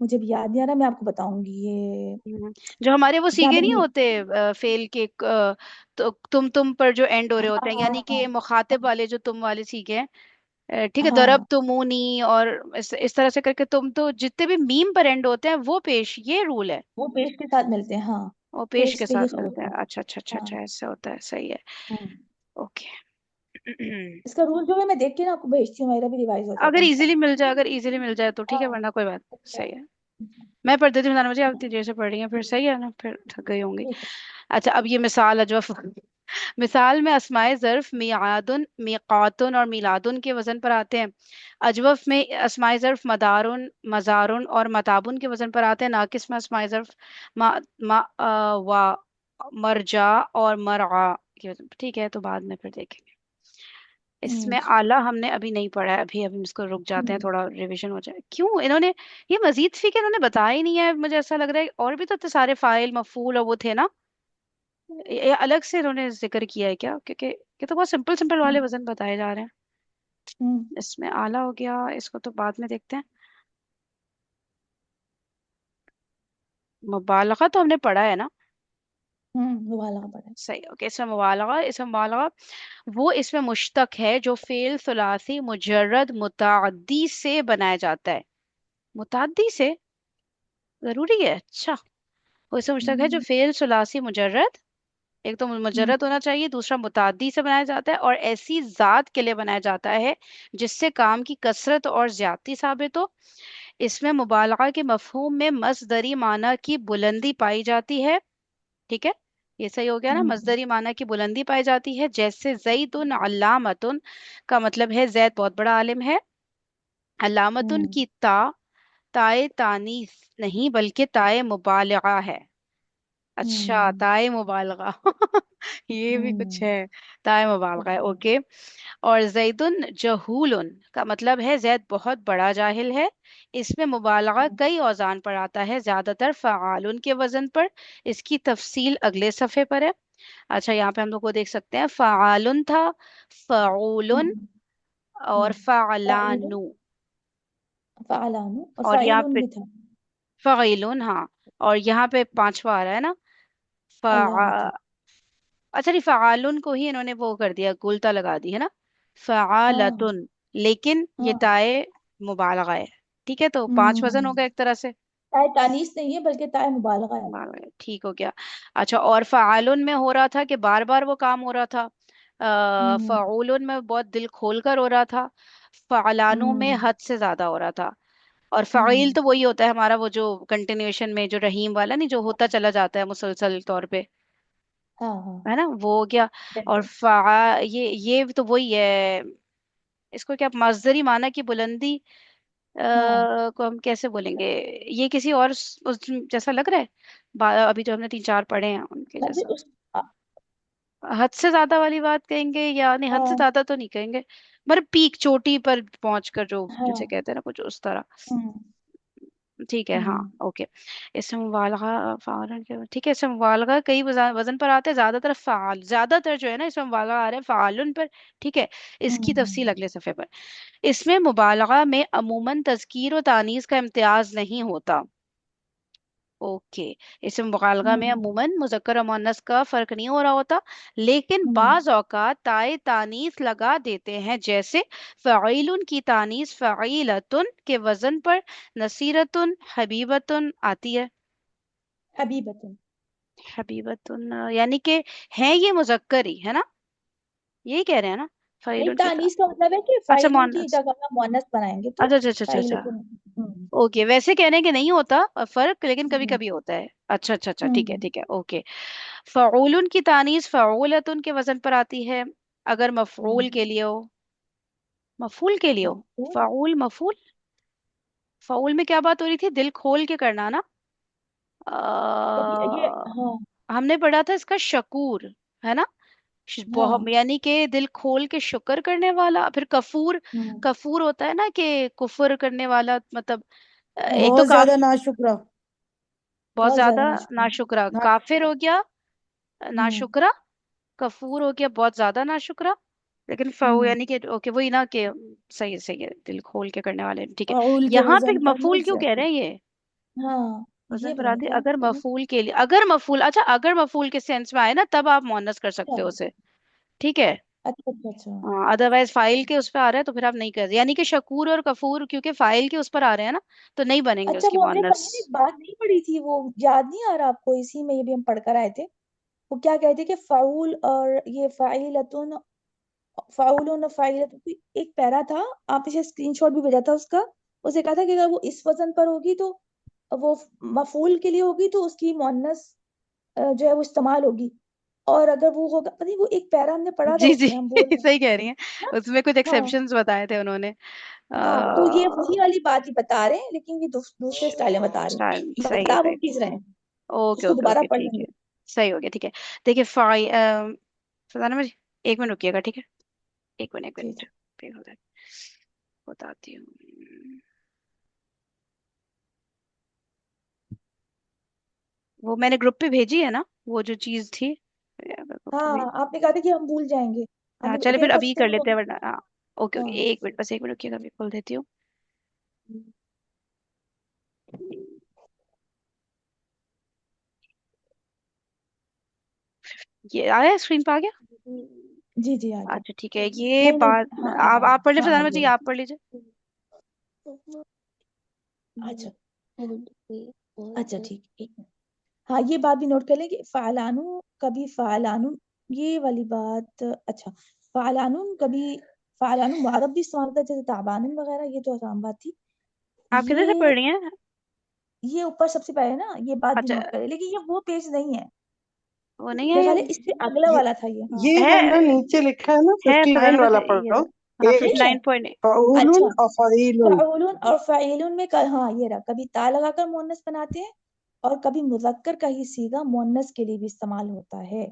मुझे भी याद नहीं आ रहा, मैं आपको बताऊंगी ये। जो हमारे वो जहाँ सीखे पे नहीं मी होते, फेल के तो तुम पर जो एंड हो रहे हाँ होते हैं, हाँ यानी हाँ कि मुखातिब वाले जो तुम वाले सीखे हैं, ठीक है, दरब हाँ, तुमूनी, और इस तरह से करके तुम तो जितने भी मीम पर एंड होते हैं वो पेश, ये रूल है। वो पेस्ट के साथ मिलते हैं, हाँ। वो तो पेश इस के पे साथ ये सूट मिलते हैं, है। अच्छा अच्छा अच्छा हाँ अच्छा, ऐसा होता है, सही है। हम्म ओके। इसका रूल जो है मैं देख के ना आपको भेजती हूँ, मेरा भी रिवाइज हो जाएगा अगर इजीली इंशाल्लाह। मिल जाए, अगर इजीली मिल जाए तो ठीक है, हाँ वरना कोई बात, अच्छा, सही है। मैं पढ़ देती हूँ 9 बजे, आप इतनी देर से पढ़ रही हैं, फिर सही है ना, फिर थक गई होंगी। ठीक है। अच्छा, अब ये मिसाल अजवफ। मिसाल में अस्माए ज़र्फ मियादुन, मीक़ातुन और मिलादुन के वजन पर आते हैं। अजवफ में अस्माए ज़र्फ मदारुन, मज़ारुन और मताबुन के वजन पर आते हैं। नाकिस में अस्माए ज़र्फ मा, वा, मरजा और मरआ के वजन पर, ठीक है, तो बाद में फिर देखेंगे। इसमें अच्छा आला हमने अभी नहीं पढ़ा है, अभी अभी इसको रुक जाते हैं, हम्म थोड़ा रिवीजन हो जाए। क्यों इन्होंने ये मजीद फीके इन्होंने बताया ही नहीं है, मुझे ऐसा लग रहा है और भी तो सारे फाइल मफूल और वो थे ना, ये अलग से इन्होंने जिक्र किया है क्या? क्योंकि ये तो बहुत सिंपल सिंपल वाले हम्म वजन बताए जा रहे हैं। हम्म इसमें आला हो गया, इसको तो बाद में देखते हैं। मुबालगा तो हमने पढ़ा है ना? वो वाला पड़ा है। सही, ओके। इसमें मुबालगा वो इसमें मुश्तक है जो फेल सुलासी मुजर्रद मुताद्दी से बनाया जाता है। मुताद्दी से जरूरी है, अच्छा। वो इसमें मुश्तक है जो हम्म फेल सुलासी मुजर्रद, एक तो हम्म मुजर्रद होना चाहिए, दूसरा मुताद्दी से बनाया जाता है और ऐसी जात के लिए बनाया जाता है जिससे काम की कसरत और ज्यादती साबित हो। इसमें मुबालगा के मफहूम में मसदरी माना की बुलंदी पाई जाती है, ठीक है। ये सही हो गया ना, हम्म मसदरी माना की बुलंदी पाई जाती है, जैसे जैदुन अल्लामतुन का मतलब है जैद बहुत बड़ा आलिम है। अल्लामतुन हम्म की ताए तानीस नहीं बल्कि ताए मुबालगा है। अच्छा, हम्म ताए मुबालगा। ये भी कुछ हम्म, है। ताए मुबालगा है, अच्छा ओके। और जैदुन जहूलन का मतलब है जैद बहुत बड़ा जाहिल है। इसमें मुबालगा कई औजान पर आता है, ज्यादातर फ़आलुन के वजन पर। इसकी तफसील अगले सफ़े पर है। अच्छा, यहाँ पे हम लोग को देख सकते हैं, फ़आलुन था, फ़ऊलुन हम्म और फाइलुन, फ़अलानु। फालानु और और यहाँ फाइलुन पे भी था। फ़गीलुन, हाँ। और यहाँ पे पांचवा आ रहा है ना, अल्लामतुन। अच्छा नहीं, फ़आलुन को ही इन्होंने वो कर दिया, गुलता लगा दी है ना, हाँ फ़आलतुन, लेकिन ये हाँ ताए मुबालगा है, ठीक है, तो पांच वजन हो हम्म, गए एक तरह से। ताए तानीस नहीं है बल्कि ताए मुबालगा है। मुबालगा है, ठीक हो गया। अच्छा, और फ़आलुन में हो रहा था कि बार बार वो काम हो रहा था। हम्म फ़ऊलुन में बहुत दिल खोल कर हो रहा था। फ़अलानु में हम्म हद से ज्यादा हो रहा था। और फ़ईल हम्म तो वही होता है हमारा, वो जो कंटिन्यूएशन में जो रहीम वाला नहीं, जो होता चला जाता है मुसलसल तौर पे, हाँ हाँ है ना, वो हो गया। और बिल्कुल। ये तो वही है। इसको क्या मजदरी माना की बुलंदी हाँ को हम कैसे बोलेंगे? ये किसी और उस जैसा लग रहा है, अभी जो हमने 3 4 पढ़े हैं उनके मतलब जैसा। उस आ, हद से ज्यादा वाली बात कहेंगे या नहीं, हद से हाँ ज्यादा तो नहीं कहेंगे, मतलब पीक चोटी पर पहुंचकर जो जिसे हाँ कहते हैं ना, कुछ उस तरह। हम्म ठीक है, हाँ, हम्म ओके। इसमें मुबालगा फालन के, ठीक है, इसमें मुबालगा कई वजन पर आते हैं, ज्यादातर फाल, ज्यादातर जो है ना इसमें मुबालगा आ रहा है फालुन पर, ठीक है। इसकी हम्म तफसील अगले सफे पर। इसमें मुबालगा में अमूमन तज़कीर और तानीस का इम्तियाज नहीं होता, ओके। इसमें मुबालगा में हम्म अमूमन मुज़क्कर और मुअन्नस का फर्क नहीं हो रहा होता, लेकिन हम्म, बाज औकात ताए तानीस लगा देते हैं, जैसे फ़ईलुन की तानीस फ़ईलतुन के वजन पर नसीरतुन हबीबतुन आती है। हबीबतुन। हबीबतुन यानी कि है ये मुज़क्कर ही है ना, यही कह रहे हैं ना, नहीं, फ़ईलुन की तानीस का मतलब है कि अच्छा, फाइलुन की मुअन्नस, जगह हम मुअन्नस बनाएंगे तो अच्छा अच्छा अच्छा अच्छा अच्छा, फाइलतुन। ओके, वैसे कहने के नहीं होता फर्क, लेकिन कभी हम्म कभी होता है। अच्छा अच्छा अच्छा, ठीक है हम्म ठीक है, ओके। फ़ऊलुन की तानीस फ़ऊलतुन के वजन पर आती है अगर मफऊल हम्म के लिए हो, मफूल के लिए हो। मफूल फ़ऊल मफूल, फ़ऊल में क्या बात हो रही थी, दिल खोल के करना ना। ये अ, हाँ हमने पढ़ा था इसका शकूर, है ना। हाँ यानी कि दिल खोल के शुक्र करने वाला। फिर कफूर, हम्म कफूर होता है ना कि कुफर करने वाला, मतलब एक तो बहुत ज्यादा नाशुक्रा। बहुत बहुत ज्यादा ज्यादा नाशुक्र नाशुक्रा, काफिर नाशुक्रा। हो गया हम्म नाशुक्रा, कफूर हो गया बहुत ज्यादा नाशुक्रा। लेकिन फाउ हम्म यानी कि ओके वही ना कि सही है सही है, दिल खोल के करने वाले, ठीक है। फ़ऊल के यहाँ पे वजन पर मफूल क्यों कह रहे मुज़्ज़फ़। हैं ये, हाँ वजन ये पर पता नहीं आती है क्या। अगर मफूल के लिए, अगर मफूल, अच्छा अगर मफूल के सेंस में आए ना तब आप मुअन्नस कर सकते हो अच्छा उसे, ठीक है। अच्छा अच्छा अच्छा हाँ, अदरवाइज फाइल के उस पर आ रहा है तो फिर आप नहीं कर, यानी कि शकूर और कफूर क्योंकि फाइल के उस पर आ रहे हैं ना, तो नहीं बनेंगे अच्छा उसकी वो मुअन्नस। हमने एक बात नहीं पढ़ी थी, वो याद नहीं आ रहा आपको, इसी में ये भी हम पढ़ कर आए थे। वो क्या कहते कि फाउल और ये फाइलतुन, फाउलुन और फाइलतुन की एक पैरा था। आप इसे स्क्रीनशॉट भी भेजा था उसका। उसे कहा था कि अगर वो इस वजन पर होगी तो वो मफूल के लिए होगी तो उसकी मुअन्नस जो है वो इस्तेमाल होगी। और अगर वो होगा, पता नहीं, वो एक पैरा हमने पढ़ा था जी जी उसमें, हम बोल रहे हैं सही कह रही हैं। ना। उसमें कुछ हाँ एक्सेप्शंस बताए थे उन्होंने। हाँ, तो ये आ, वही वाली बात ही बता रहे हैं, लेकिन ये दूसरे स्टाइल में बता रहे शायद हैं। सही है बता सही वो है। खींच रहे हैं। ओके उसको ओके दोबारा ओके पढ़ ठीक है, लेंगे। सही हो गया, ठीक है। देखिए फरजाना मेरी, एक मिनट रुकिएगा, ठीक है। एक मिनट एक जी मिनट, जी फिर बताती हूँ। वो मैंने ग्रुप पे भेजी है ना, वो जो चीज थी, ग्रुप पे हाँ, आपने कहा था कि हम भूल जाएंगे। हाँ हमने चले फिर एक अभी हफ्ते कर में तो लेते हैं वरना, हाँ। ओके ओके, हाँ एक मिनट बस, एक मिनट रुकिएगा, मैं खोल देती हूँ। ये आया, स्क्रीन पे आ गया। जी जी आ गया। अच्छा ठीक है, ये नहीं नहीं, बात, हाँ अब आ आप पढ़ ले गया, हाँ हाँ फरजाना जी, बोलो। आप पढ़ लीजिए। अच्छा अच्छा ठीक, एक मिनट। हाँ ये बात भी नोट कर लें कि फालानू कभी फालानू, ये वाली बात। अच्छा, फालानू कभी फालानू मुआरब भी इस्तेमाल होता है, जैसे ताबानुन वगैरह, ये तो आसान बात थी। आप किधर से पढ़ ये रही हैं। ये ऊपर सबसे पहले ना ये बात भी अच्छा, नोट करें, लेकिन ये वो पेज नहीं है। वो नहीं है मेरे ये। ख्याल है इससे अगला ये वाला था ये, हाँ। ये वाला है नीचे लिखा है ना, है 59 फरजाना वाला जी, ये पढ़ो। हाँ ए, फिफ्टी यही है। नाइन पॉइंट फ़ऊलुन अच्छा, और फ़ईलुन। फाउलुन और फाइलुन में कल, हाँ ये रहा, कभी ता लगाकर मुअन्नस बनाते हैं और कभी मुज़क्कर का ही सीगा मुअन्नस के लिए भी इस्तेमाल होता है।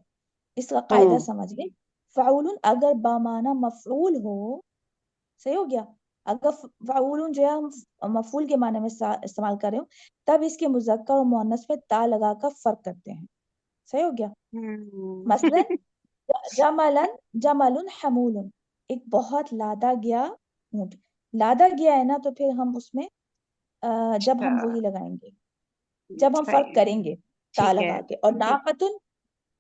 इसका कायदा हम्म समझ लें। फाउलुन अगर बामाना मफऊल हो, सही हो गया। अगर फाउलुन जो है हम मफऊल के माने में इस्तेमाल कर रहे हो, तब इसके मुज़क्कर और मुअन्नस में ता लगाकर फर्क करते हैं। सही हो गया। मसलन हम्म जमलन, जमलुन हमूलुन, एक बहुत लादा गया ऊंट। लादा गया है ना, तो फिर हम उसमें जब अच्छा, हम वही लगाएंगे, जब हम फर्क सही, करेंगे ता ठीक है। लगा के। और नाकतुन,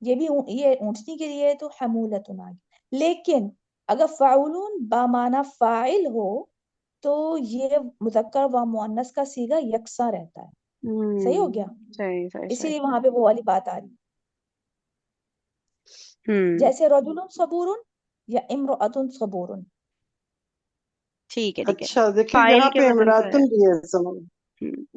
ये भी ये ऊंटनी के लिए है, तो हमूलतुन आ गया। लेकिन अगर फाउलुन बामाना फाइल हो, तो ये मुज़क्कर व मुअन्नस का सीगा यकसा रहता है। सही हो गया। सही सही सही। इसीलिए वहां पे वो वाली बात आ रही है। हम्म, जैसे रजुलुन सबूरुन या इम्रुअतुन सबूरुन। ठीक है ठीक है। अच्छा देखिए, फाइल यहाँ के पे वजन पर है। इमरातुन भी है, समझ।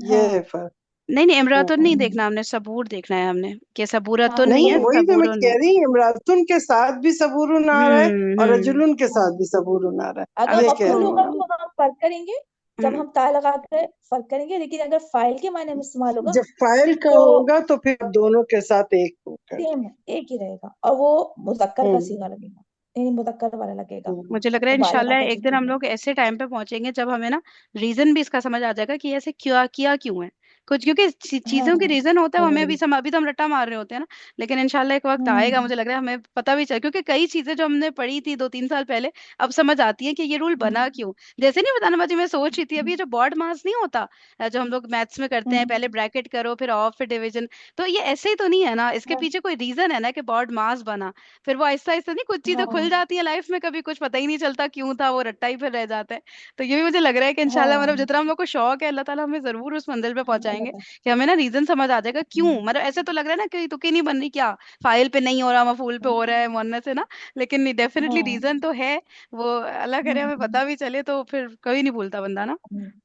ये है हाँ फर्क। नहीं नहीं, इमरातुन नहीं हम्म देखना हमने, सबूर देखना है हमने, कि हाँ सबूरतुन नहीं नहीं, है, वही तो मैं सबूरुन है। कह रही हूँ, इमरातुन के साथ भी सबूरुन आ रहा है और हम्म। रजुलुन के हाँ, साथ भी सबूरुन आ रहा अगर है, ये कह मफूल रही होगा हूँ। तो हम फर्क करेंगे, जब हम्म, हम ता लगा कर फर्क करेंगे। लेकिन अगर फाइल के मायने में इस्तेमाल होगा जब फाइल का तो होगा तो फिर आप दोनों के साथ एक को कर सेम एक ही रहेगा, और वो मुज़क्कर का हम्म सीगा लगेगा, यानी मुज़क्कर वाला लगेगा। हम्म मुझे लग रहा है वो बा लगा इंशाल्लाह कर जो एक दिन हम चीज़ है। लोग ऐसे टाइम पे पहुंचेंगे जब हमें ना रीजन भी इसका समझ आ जाएगा कि ऐसे क्यों किया क्यों है कुछ, क्योंकि चीजों के हाँ रीजन होता है, वो हमें हम्म अभी अभी तो हम रट्टा मार रहे होते हैं ना। लेकिन इंशाल्लाह एक वक्त आएगा, हम्म मुझे लग रहा है हमें पता भी चले, क्योंकि कई चीजें जो हमने पढ़ी थी 2-3 साल पहले, अब समझ आती है कि ये रूल बना हम्म क्यों। जैसे नहीं बताना बाजी, मैं सोच रही थी अभी, ये जो बॉड मास नहीं होता, जो हम लोग मैथ्स में करते हैं, पहले हम्म, ब्रैकेट करो फिर ऑफ फिर डिवीजन, तो ये ऐसे ही तो नहीं है ना, इसके हाँ पीछे कोई रीजन है ना कि बॉड मास बना। फिर वो आहिस्ता आहिस्ता नहीं, कुछ चीजें खुल हाँ जाती है लाइफ में, कभी कुछ पता ही नहीं चलता क्यों था, वो रट्टा ही फिर रह जाता है। तो ये भी मुझे लग रहा है कि इंशाल्लाह, मतलब हाँ जितना हम लोग को शौक है, अल्लाह ताला हमें जरूर उस मंजिल पे हाँ, जाएंगे पता है। कि हमें ना रीजन समझ आ जाएगा क्यों, हम्म, मतलब ऐसे तो लग रहा है ना कि तुक्के नहीं बन रही क्या, फाइल पे नहीं हो रहा मफूल पे हो रहा है मुअन्नस है ना, लेकिन डेफिनेटली हाँ। रीजन तो है। वो अल्लाह करे हमें हम्म, पता भी चले तो फिर कभी नहीं भूलता बंदा ना।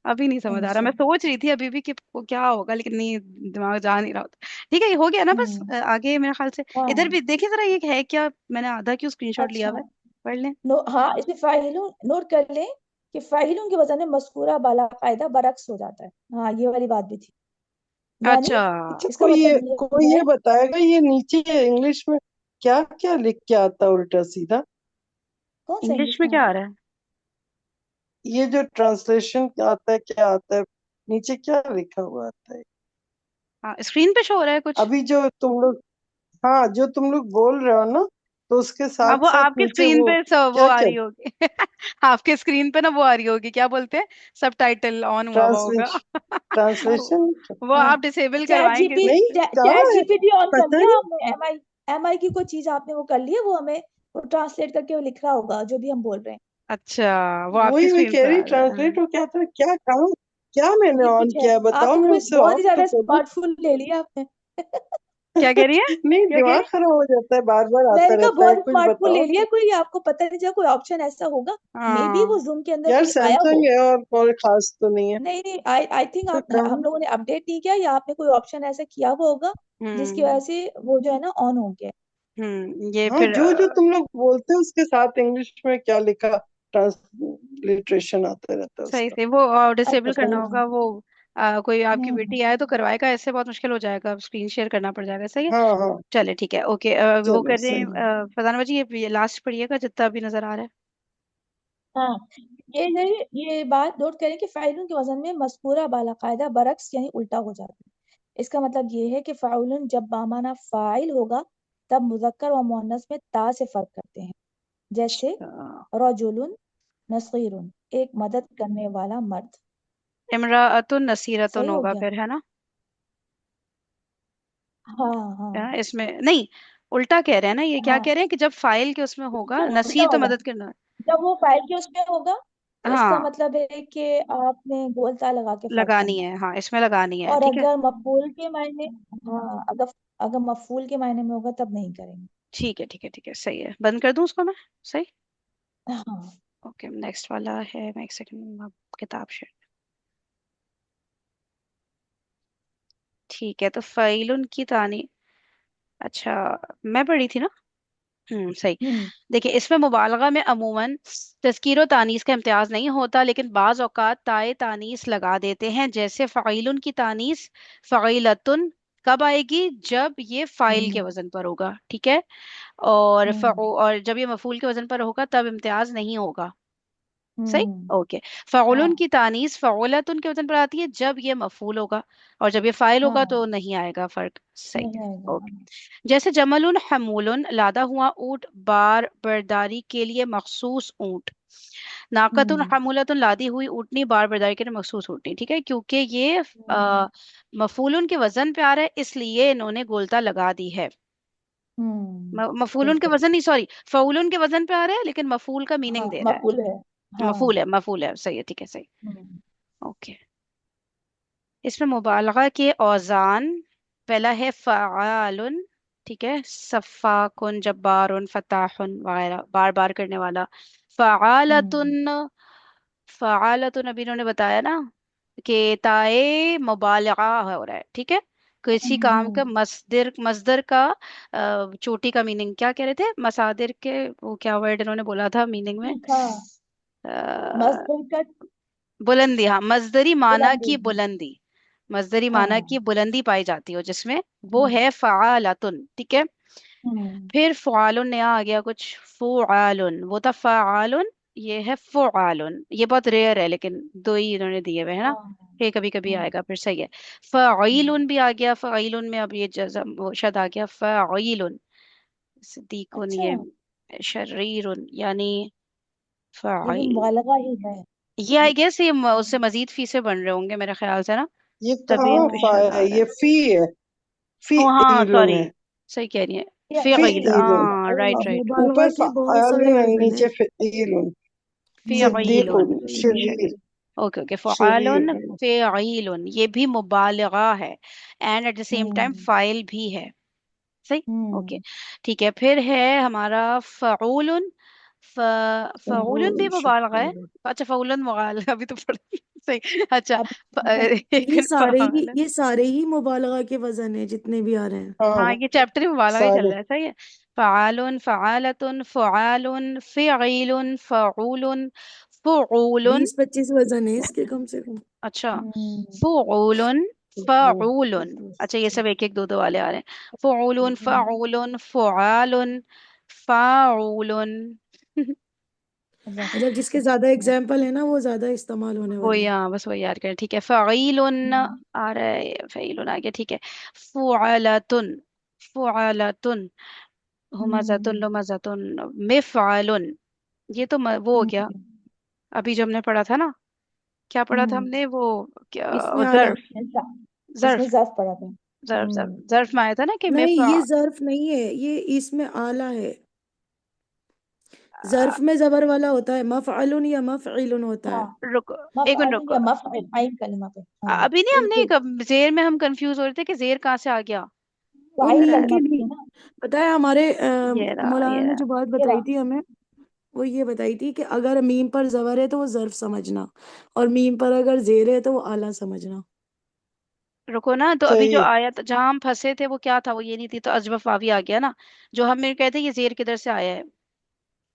अभी नहीं समझ आ रहा, मैं इंशाल्लाह। सोच रही थी अभी भी कि वो क्या होगा, लेकिन नहीं, दिमाग जा नहीं रहा होता। ठीक है, ये हो गया ना बस, हम्म, आगे मेरे ख्याल से इधर हाँ। भी देखिए जरा ये है क्या, मैंने आधा क्यों स्क्रीनशॉट लिया अच्छा, हुआ है, पढ़ लें। हाँ, इसमें फाइलून नोट कर लें कि फाइलून के वजन में मज़कूरा बाला कायदा बरअक्स हो जाता है। हाँ, ये वाली बात भी थी। यानी अच्छा, अच्छा, इसका मतलब कोई ये ये है, बताएगा ये नीचे इंग्लिश में क्या क्या लिख के आता उल्टा सीधा? कौन सा इंग्लिश इंग्लिश में में आ क्या रहा आ है? रहा है? ये जो ट्रांसलेशन आता है क्या आता है, नीचे क्या लिखा हुआ आता है? हाँ, स्क्रीन पे शो हो रहा है कुछ। अभी जो तुम लोग, हाँ जो तुम लोग बोल रहे हो ना, तो उसके हाँ, साथ वो साथ आपके नीचे स्क्रीन वो पे वो क्या आ क्या रही होगी आपके स्क्रीन पे ना वो आ रही होगी, क्या बोलते हैं, सब टाइटल ऑन हुआ हुआ होगा ट्रांसलेशन ट्रांसलेशन वो हाँ, आप डिसेबल करवाएंगे। नहीं, चैट कहाँ है? जीपीटी ऑन कर पता लिया नहीं। आपने? एमआई की कोई चीज आपने वो कर ली है, वो हमें वो ट्रांसलेट करके वो लिख रहा होगा जो भी हम बोल रहे हैं। अच्छा, वो आपकी वही वही स्क्रीन कह पे रही, आ रहा है, हाँ। ट्रांसलेट हो क्या था, क्या कहाँ, क्या मैंने ये ऑन कुछ है, किया बताओ, आपने मैं कोई उसे बहुत ऑफ ही तो ज्यादा कर दूं। स्मार्टफोन ले लिया आपने क्या कह रही है, नहीं, क्या कह दिमाग रही खराब हो जाता है, बार बार आता मैंने कहा रहता है, बहुत कुछ स्मार्टफोन ले बताओ लिया तो। कोई, आपको पता नहीं चला कोई ऑप्शन ऐसा होगा। है? मे बी वो हाँ, जूम के अंदर यार भी आया हो। सैमसंग है और कोई खास तो नहीं है। नहीं नहीं, आई थिंक तो आप कहाँ? हम लोगों ने अपडेट नहीं किया, या आपने कोई ऑप्शन ऐसा किया हुआ होगा जिसकी वजह हम्म, से वो जो है ना ऑन हो गया। ये हाँ, फिर जो जो तुम लोग बोलते हो उसके साथ इंग्लिश में क्या लिखा, ट्रांसलिटरेशन आता रहता है सही उसका। से वो डिसेबल अच्छा। करना होगा वो। कोई आपकी हम्म। बेटी आए तो करवाएगा, ऐसे बहुत मुश्किल हो जाएगा, स्क्रीन शेयर करना पड़ जाएगा, सही है। हाँ हाँ, चले ठीक है, ओके, वो चलो कर रहे हैं, सही है। फरजाना बाजी ये लास्ट पढ़िएगा जितना भी नजर आ रहा है। हाँ, ये बात नोट करें कि फाइलुन के वजन में मज़कूरा बाकायदा बरक्स यानी उल्टा हो जाता है। इसका मतलब ये है कि फाउलुन जब बामाना फाइल होगा तब मुजक्कर और मुअन्नस में ता से फर्क करते हैं। जैसे अच्छा, रजुलुन नसीरुन, एक मदद करने वाला मर्द। इमराअतुन नसीरतुन सही हो होगा गया। फिर, है ना। हाँ हाँ इसमें नहीं, उल्टा कह रहे हैं ना, ये क्या हाँ, कह रहे हैं कि जब फाइल के उसमें इसमें होगा उल्टा नसीर तो होगा। मदद करना। जब वो फाइल के उसमें होगा तो इसका हाँ, मतलब है कि आपने गोलता लगा के फर्क लगानी करना है। है, हाँ इसमें लगानी है, और ठीक है। अगर मफूल के मायने, हाँ, अगर अगर मफूल के मायने में होगा तब नहीं करेंगे। ठीक है ठीक है ठीक है, सही है, बंद कर दूं उसको मैं, सही। हाँ। ओके, नेक्स्ट वाला है, मैं एक सेकंड किताब शेयर। ठीक है, तो फाइल की तानी, अच्छा, मैं पढ़ी थी ना। सही। हम्म देखिए, इसमें मुबालगा में अमूमन तज़कीर और तानीस का इम्तियाज नहीं होता, लेकिन बाज़ औक़ात ताए तानीस लगा देते हैं, जैसे फ़ाइलुन की तानीस फ़ाइलतुन कब आएगी, जब ये फ़ाइल के हम्म वजन पर होगा, ठीक है। और हम्म और जब ये मफूल के वजन पर होगा तब इम्तियाज नहीं होगा, सही। हम्म, ओके, फ़ाउलुन हाँ की तानीस फ़ाउलतुन के वजन पर आती है जब ये मफूल होगा, और जब ये फ़ाइल होगा हाँ, तो नहीं आएगा फर्क, सही। नहीं आएगा, ओके, हाँ। जैसे जमलुन हमूलुन लादा हुआ ऊंट, बार बर्दारी के लिए मखसूस ऊंट। नाकतुन हम्म हमूलतुन लादी हुई ऊंटनी, बार बर्दारी के लिए मखसूस ऊंटनी, ठीक है, क्योंकि ये हम्म मफूलुन के वजन पे आ रहा है इसलिए इन्होंने गोलता लगा दी है। मफूलुन के बिल्कुल। वजन नहीं, सॉरी, फऊलुन के वजन पे आ रहा है लेकिन मफूल का मीनिंग हाँ, दे रहा मफूल है। है, हाँ। मफूल है, सही है, ठीक है, सही। हम्म ओके, इसमें मुबालगा के औजान, पहला है फ़आलुन, ठीक है, सफ़ाकुन, जब्बारुन, फताहुन वगैरह, बार बार करने वाला। हम्म फ़आलतुन, फ़आलतुन अभी इन्होंने बताया ना कि ताए मुबालगा हो रहा है, ठीक है। किसी काम का हम्म, मस्दर, मस्दर का चोटी का मीनिंग क्या कह रहे थे, मसादिर के वो क्या वर्ड इन्होंने बोला था मीनिंग में, ठीक, हाँ। मजदूर का बुलंदी, हाँ, मजदरी माना बुलंदी, की बुलंदी, मजदरी माना की हाँ। बुलंदी पाई जाती हो जिसमें, वो हम्म है फ़आलतुन, ठीक है। हम्म, फिर फ़आलुन नया आ गया कुछ, फ़ुआलुन, वो था फ़आलुन, ये है फ़ुआलुन, ये बहुत रेयर है लेकिन दो ही इन्होंने दिए हुए हैं ना, हाँ। ये कभी कभी हम्म आएगा, फिर सही है। हम्म, फ़ईलुन भी आ गया, फ़ईलुन में अब ये जज़म वो शद आ गया, फ़ईलुन, सिद्दीकुन, अच्छा, ये शरीरुन, यानी ये भी फ़ाइल, मुबालगा ही है। ये आई गेस ये उससे मजीद फीसे बन रहे होंगे मेरे ख्याल से ना, ये तभी इन कहाँ पे फा शद है, आ रहा ये है। फी है, फी ओ हाँ, इलुन सॉरी, है, सही कह रही है, ये फी फ़ील, इलुन। हाँ, राइट राइट, मुबालगा ऊपर के बहुत सारे फ़आलुन है, वेज़न है। नीचे फ़ीलुन। फ़ील, सिद्दीकुन, मुबालगा के बहुत शरीर, ओके ओके, फ़आलुन शरीर। फ़ाइलुन, ये भी मुबालगा है, and at the same time hmm file भी है। सही। ओके। हम्म ठीक है, फिर है हमारा फ़ऊलुन। फ फ़ऊलुन भी मुबालगा है। शुक्र। अच्छा, फ़ऊलन मुबालगा भी तो पढ़ सही। अच्छा। अब एक फ़आल। ये सारे ही मुबालगा के वजन है जितने भी आ रहे हैं। हाँ, हाँ ये चैप्टर ही मुबालगा ही चल सारे। रहा है, सही है। फ़आलुन फ़आलतुन फ़ुआलुन फ़िईलुन फ़ऊलुन फ़ुऊलुन। 20-25 वजन है इसके कम से कम। अच्छा। हम्म फ़ुऊलुन फुल, फ़ऊलुन। अच्छा, ये सब एक एक दो दो वाले आ रहे हैं। फ़ऊलुन फ़ऊलुन फ़ुआलुन फ़ाऊलुन। अल्लाह मतलब जिसके ज्यादा एग्जाम्पल है ना वो ज्यादा इस्तेमाल होने वाले वही, हैं। हाँ, बस वही याद करें। ठीक है, फ़ईलुन हम्म आ रहा है, फ़ईलुन आ गया। ठीक है। फ़ुअलतुन फ़ुअलतुन हुमज़तुन हम्म लुमज़तुन मिफ़अलुन। ये तो वो हो गया, हम्म अभी जो हमने पढ़ा था ना। क्या पढ़ा था हम्म। हमने वो? इसमें क्या, आला। ज़र्फ। इसमें ज़र्फ। ज़र्फ पड़ा था। ज़र्फ ज़र्फ में आया था ना कि नहीं, मिफ़अ। ये जर्फ नहीं है, ये इसमें आला है। जर्फ में जबर वाला होता है, मफअलुन या मफइलुन होता हाँ, है। रुको, एक मिनट मफ़अल रुको। या मफ़अल आइन कलिमा पे। हाँ अभी नहीं, हमने बिल्कुल। जेर में हम कंफ्यूज हो रहे थे कि जेर कहाँ से आ गया। वो फ़ाइल मीम कलिमा के पे लिए। थी ना। पता है हमारे ये रहा, मौलाना ये ने रहा। जो बात ये बताई रहा। थी हमें, वो ये बताई थी कि अगर मीम पर जबर है तो वो जर्फ समझना, और मीम पर अगर जेर है तो वो आला समझना। रुको ना, तो अभी सही जो है। आया था जहां हम फंसे थे वो क्या था? वो ये नहीं थी तो अजवफ वावी आ गया ना। जो हम मेरे कहते ये जेर किधर से आया है?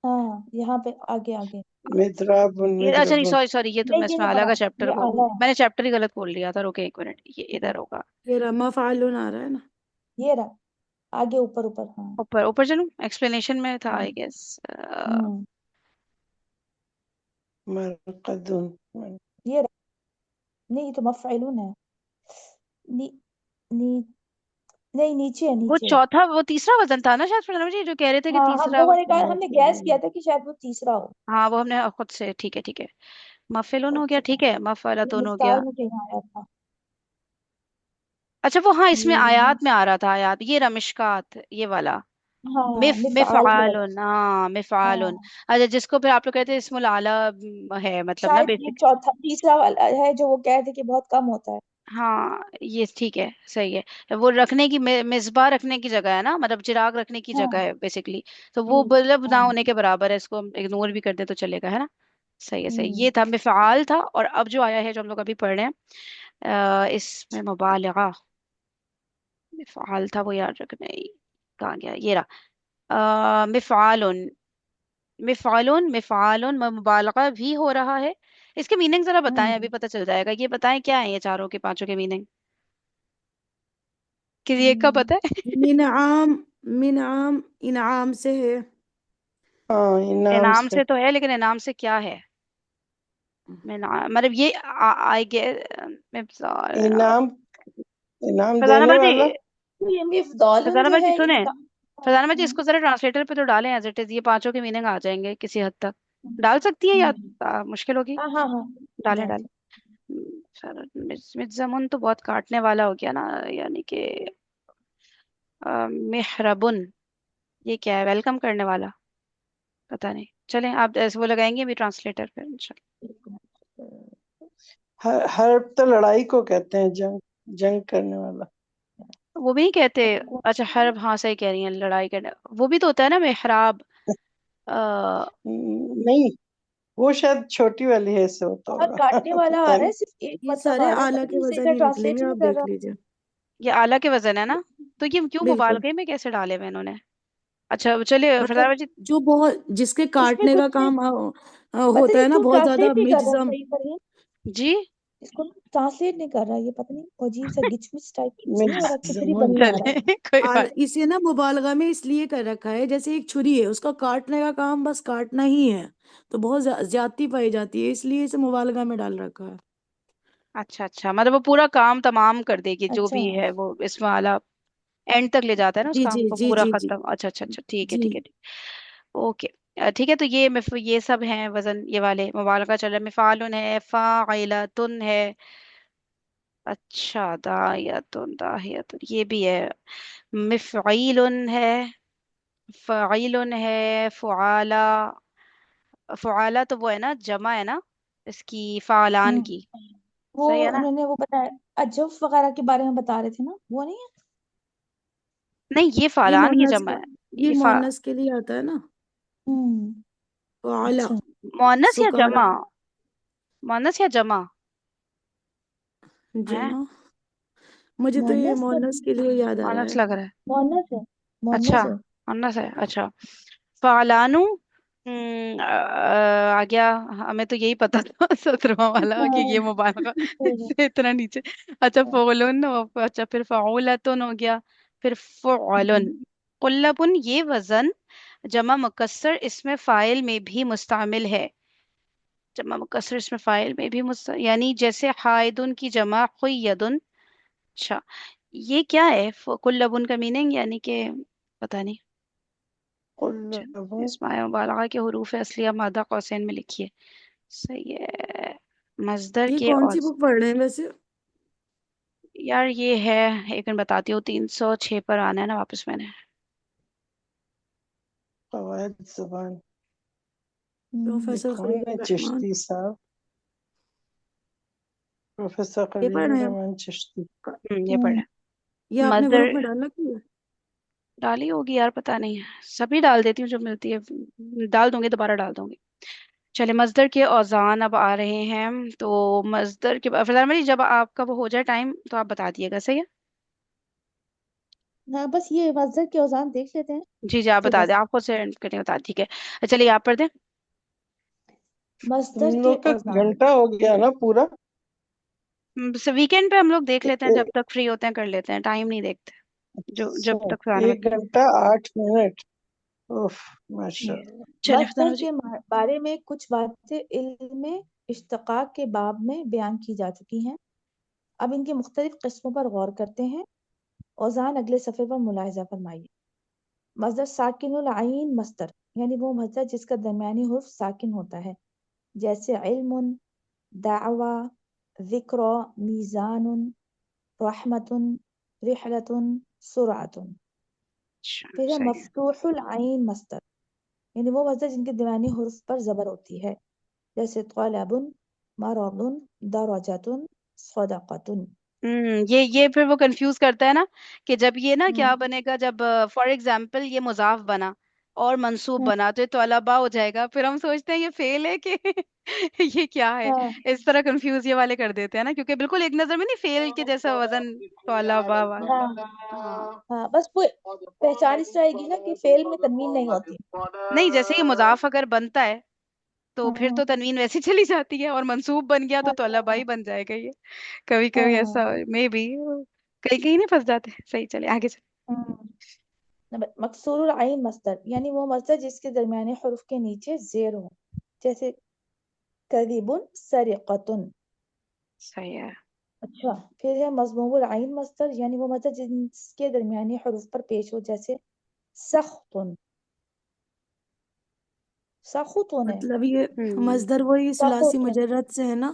हाँ, यहाँ पे आगे आगे। मिद्राबुन ये, अच्छा नहीं, मिद्रबुन। सॉरी सॉरी, ये तो नहीं, मैं ये इसमें नहीं अलग पढ़ा, का चैप्टर ये आला है। मैंने चैप्टर ही गलत खोल लिया था। रुके एक मिनट, ये इधर होगा। ये रहा मफअलुन आ रहा है ना। ये रहा, आगे ऊपर ऊपर। हाँ। ऊपर ऊपर चलूं, एक्सप्लेनेशन में था आई हम्म गेस। हम्म, मरकदुन। ये रहा। नहीं, ये तो मफ़अलुन है। नी, नी, नहीं, नीचे है, वो नीचे है। चौथा, वो तीसरा वजन था ना शायद, प्रणव जी जो कह रहे थे कि हाँ, हम तीसरा लोगों ने कहा, हमने गैस किया मरकदुन। था कि शायद वो तीसरा हो। हाँ, वो हमने खुद से, ठीक है ठीक है। मफिलुन हो गया, अच्छा, ठीक है, ये मफलतुन हो मिसाल गया। में कहीं आया था। अच्छा, वो हाँ, इसमें ये रहा। आयात में आ रहा था, आयात, ये रमिशकात, ये वाला। हाँ, मिफ़आल के बाद। मिफ़आलुन, हाँ, मिफ़आलुन। हाँ, अच्छा, जिसको फिर आप लोग कहते हैं इस्मुल आला है, मतलब ना शायद ये बेसिक। चौथा तीसरा वाला है जो वो कह रहे थे कि बहुत कम होता है। हाँ, ये ठीक है, सही है। वो रखने की, मिसबा रखने की जगह है ना, मतलब चिराग रखने की जगह हाँ है बेसिकली। तो वो जी। बल्ब ना हाँ। होने के बराबर है, इसको हम इग्नोर भी कर दे तो चलेगा, है ना। सही है, सही। ये हम्म था मिफ़आल था, और अब जो आया है जो हम लोग अभी पढ़ रहे हैं, इसमें मुबालगा। मिफ़आल था वो, याद रखना ही। कहाँ गया, ये रहा। मिफ़आलुन। मिफ़ालुन मिफ़ालुन मुबालगा भी हो रहा है। इसके मीनिंग जरा बताएं, अभी हम्म पता चल जाएगा। ये बताएं क्या है ये चारों के पांचों के मीनिंग, किसी एक का हम्म, पता है? मिनआम। मिनआम इनाम से है। हाँ इनाम इनाम से। से तो है, लेकिन इनाम से क्या है? मतलब ये आई गेस। इनाम, इनाम फरजाना देने बाजी, वाला। तो ये मिफ़दालुन फरजाना जो बाजी है सुने। इनका। फरजाना बाजी, हम्म इसको जरा ट्रांसलेटर पे तो डालें एज इट इज, ये पांचों के मीनिंग आ जाएंगे किसी हद तक। डाल सकती है या हम्म, मुश्किल होगी? हाँ हाँ हाँ। डालें डाल डालें। दो। सर, मिर्जामुन तो बहुत काटने वाला हो गया ना, यानी कि मेहरबुन, ये क्या है? वेलकम करने वाला? पता नहीं, चलें आप ऐसे वो लगाएंगे भी ट्रांसलेटर पे इंशाल्लाह। एक मिनट। हर्ब तो लड़ाई को कहते हैं, जंग, जंग करने वाला। वो भी नहीं कहते? अच्छा, कौन अच्छा, सा है? हर्ब, हाँ सही कह रही हैं, लड़ाई करने वो भी तो होता है ना, मेहराब। आ, नहीं, वो शायद छोटी वाली है, इससे होता बहुत होगा। काटने वाला आ पता रहा नहीं। है, सिर्फ एक ये मतलब सारे आ रहा है, आला पता के नहीं इसे वजन इधर ही निकलेंगे, ट्रांसलेट नहीं आप कर देख रहा। लीजिए। ये आला के वजन है ना? तो ये क्यों बिल्कुल। मुबालगे में कैसे डाले हुए इन्होंने? अच्छा चलिए मतलब फरदाना जी। जो बहुत जिसके इसमें काटने कुछ का काम पता होता नहीं है ना, क्यों बहुत ज्यादा ट्रांसलेट नहीं कर रहा मिज्जम। सही पर ये। जी। इसको ट्रांसलेट नहीं कर रहा, ये पता नहीं अजीब सा गिचमिच टाइप कुछ नहीं हो रहा, खिचड़ी मिर्जामुन। बनने आ रहा है। चलिए कोई बात। इसे ना मुबालगा में इसलिए कर रखा है, जैसे एक छुरी है, उसका काटने का काम बस काटना ही है, तो बहुत ज्यादती पाई जाती है, इसलिए इसे मुबालगा में डाल रखा है। अच्छा अच्छा, मतलब वो पूरा काम तमाम कर देगी, जो अच्छा। भी है वो इसमें आला एंड तक ले जाता है ना उस जी जी काम को, जी पूरा जी जी खत्म। अच्छा अच्छा अच्छा, ठीक है जी। ठीक है ठीक। ओके। ठीक है, तो ये सब हैं वजन, ये वाले मुबालका चल रहा है। मिफालुन है, फाइलतुन है। अच्छा, दायतुन दाहियतुन ये भी है। मिफईलुन है, फ़ाइलुन है, फ़ुआला। फ़ुआला तो वो है ना, जमा है ना। इसकी, फालान हम्म की। वो सही है ना? उन्होंने वो बताया, अजफ वगैरह के बारे में बता रहे थे ना, वो नहीं है? नहीं, ये ये फालान की मोनस जमा के है। ये ये मोनस के लिए आता है ना। हम्म फ़ाला, अच्छा। मोनस या सुकारा, जमा? मोनस या जमा है? जमा। मुझे तो ये मोनस है, मोनस के लिए याद आ रहा मोनस है। लग रहा है। मोनस है, अच्छा, मोनस है। मोनस है, अच्छा। फालानु। आ गया। हमें तो यही पता था 17वां वाला कि हाँ ये मुबालगा सही है। से इतना नीचे। अच्छा, फोलुन। अच्छा, फिर फाउलतुन हो गया। फिर फुअलुन। हम्म, कुल्लबुन, ये वजन जमा मुकस्सर इसमें फाइल में भी मुस्तामिल है। जमा मुकस्सर इसमें फाइल में भी यानी जैसे हाइदुन की जमा हुय्यदुन। अच्छा, ये क्या है कुल्लबुन का मीनिंग, यानी कि पता नहीं। कुल्लबुन। इसमाय मुबालगा के हरूफ असलिया मादा कौसैन में लिखिए। सही है। मजदर ये के कौन और। सी बुक पढ़ रहे हैं वैसे? यार ये है, एक मिनट बताती हूँ, 306 पर आना है ना वापस मैंने। कवायद ज़ुबान। ये प्रोफेसर कौन खलील है रहमान। चिश्ती साहब? प्रोफेसर ये पढ़ खलील रहे हैं? रहमान चिश्ती। ये पढ़ हम्म रहे ये हैं। आपने ग्रुप मजदर में डाला क्यों है? डाली होगी यार, पता नहीं। सभी डाल देती हूँ जो मिलती है। डाल दूंगी, दोबारा डाल दूंगी। चले, मजदर के औजान अब आ रहे हैं। तो मजदर के फिलहाल मेरी, जब आपका वो हो जाए टाइम तो आप बता दिएगा, सही है? हाँ, बस ये मस्दर के औजान देख लेते हैं जी जी, आप फिर बता दें, बस। आपको से एंड करने बता, ठीक है। चलिए आप पढ़ दें। मस्दर हम के लोग का औजान। घंटा हो गया ना पूरा? वीकेंड पे हम लोग देख लेते हैं, जब ए- तक फ्री होते हैं कर लेते हैं, टाइम नहीं देखते। जो अच्छा, जब तक आने में। 1 घंटा 8 मिनट। उफ, जी। माशाल्लाह। चले मस्दर फतानो जी। के बारे में कुछ बातें इल्म में इश्तिकाक के बाब में बयान की जा चुकी हैं। अब इनकी मुख्तलिफ किस्मों पर गौर करते हैं। औजान अगले सफ़े पर मुलाहिजा फरमाइए। मस्दर साकिनुल आइन मस्दर, यानी वो मस्दर जिसका दरमियानी हुर्फ साकिन होता है, जैसे इल्मुन, दावा, ज़िक्र, मीज़ानुन, रहमतुन, रिहलतुन, सुरअतुन। अच्छा, फिर है सही है। मफ्तूहुल आइन मस्दर, यानी वो मस्दर जिनके दरमियानी हुर्फ पर जबर होती है, जैसे तलबुन, मरदुन, दरजतुन, सदक़तुन। ये फिर वो कंफ्यूज करता है ना, कि जब ये ना क्या हम्म बनेगा, जब फॉर एग्जाम्पल ये मुजाफ बना और मंसूब हम्म, बना तो ये तलबा हो जाएगा, फिर हम सोचते हैं ये फेल है कि ये क्या है। हाँ इस तरह कंफ्यूज ये वाले कर देते हैं ना, क्योंकि बिल्कुल एक नजर में नहीं फेल के जैसा वजन तलबा वाला। हाँ। हाँ हाँ, बस वो पहचान इस तरह आएगी ना कि फेल में तनवीन नहीं होती। नहीं, जैसे ये मुजाफ अगर बनता है तो फिर हम्म तो तनवीन वैसे चली जाती है, और मंसूब बन गया तो तौला हाँ ही बन जाएगा ये। कभी कभी ऐसा, हाँ मे बी कहीं कहीं नहीं फंस जाते। सही, चले आगे चले। हम्म। नंबर मकसूरुल आइन मस्दर, यानी वो मस्दर जिसके दरमियाने हुर्फ के नीचे जेर हो, जैसे कदिबुन, सरिकतुन। सही है। अच्छा, फिर है मजमूमुल आइन मस्दर, यानी वो मस्दर जिसके दरमियाने हुर्फ पर पेश हो, जैसे सख्तुन, सखुतुन है, मतलब ये हम्म। मजदर वही सुलासी सखुतुन। मुजर्रद से है ना,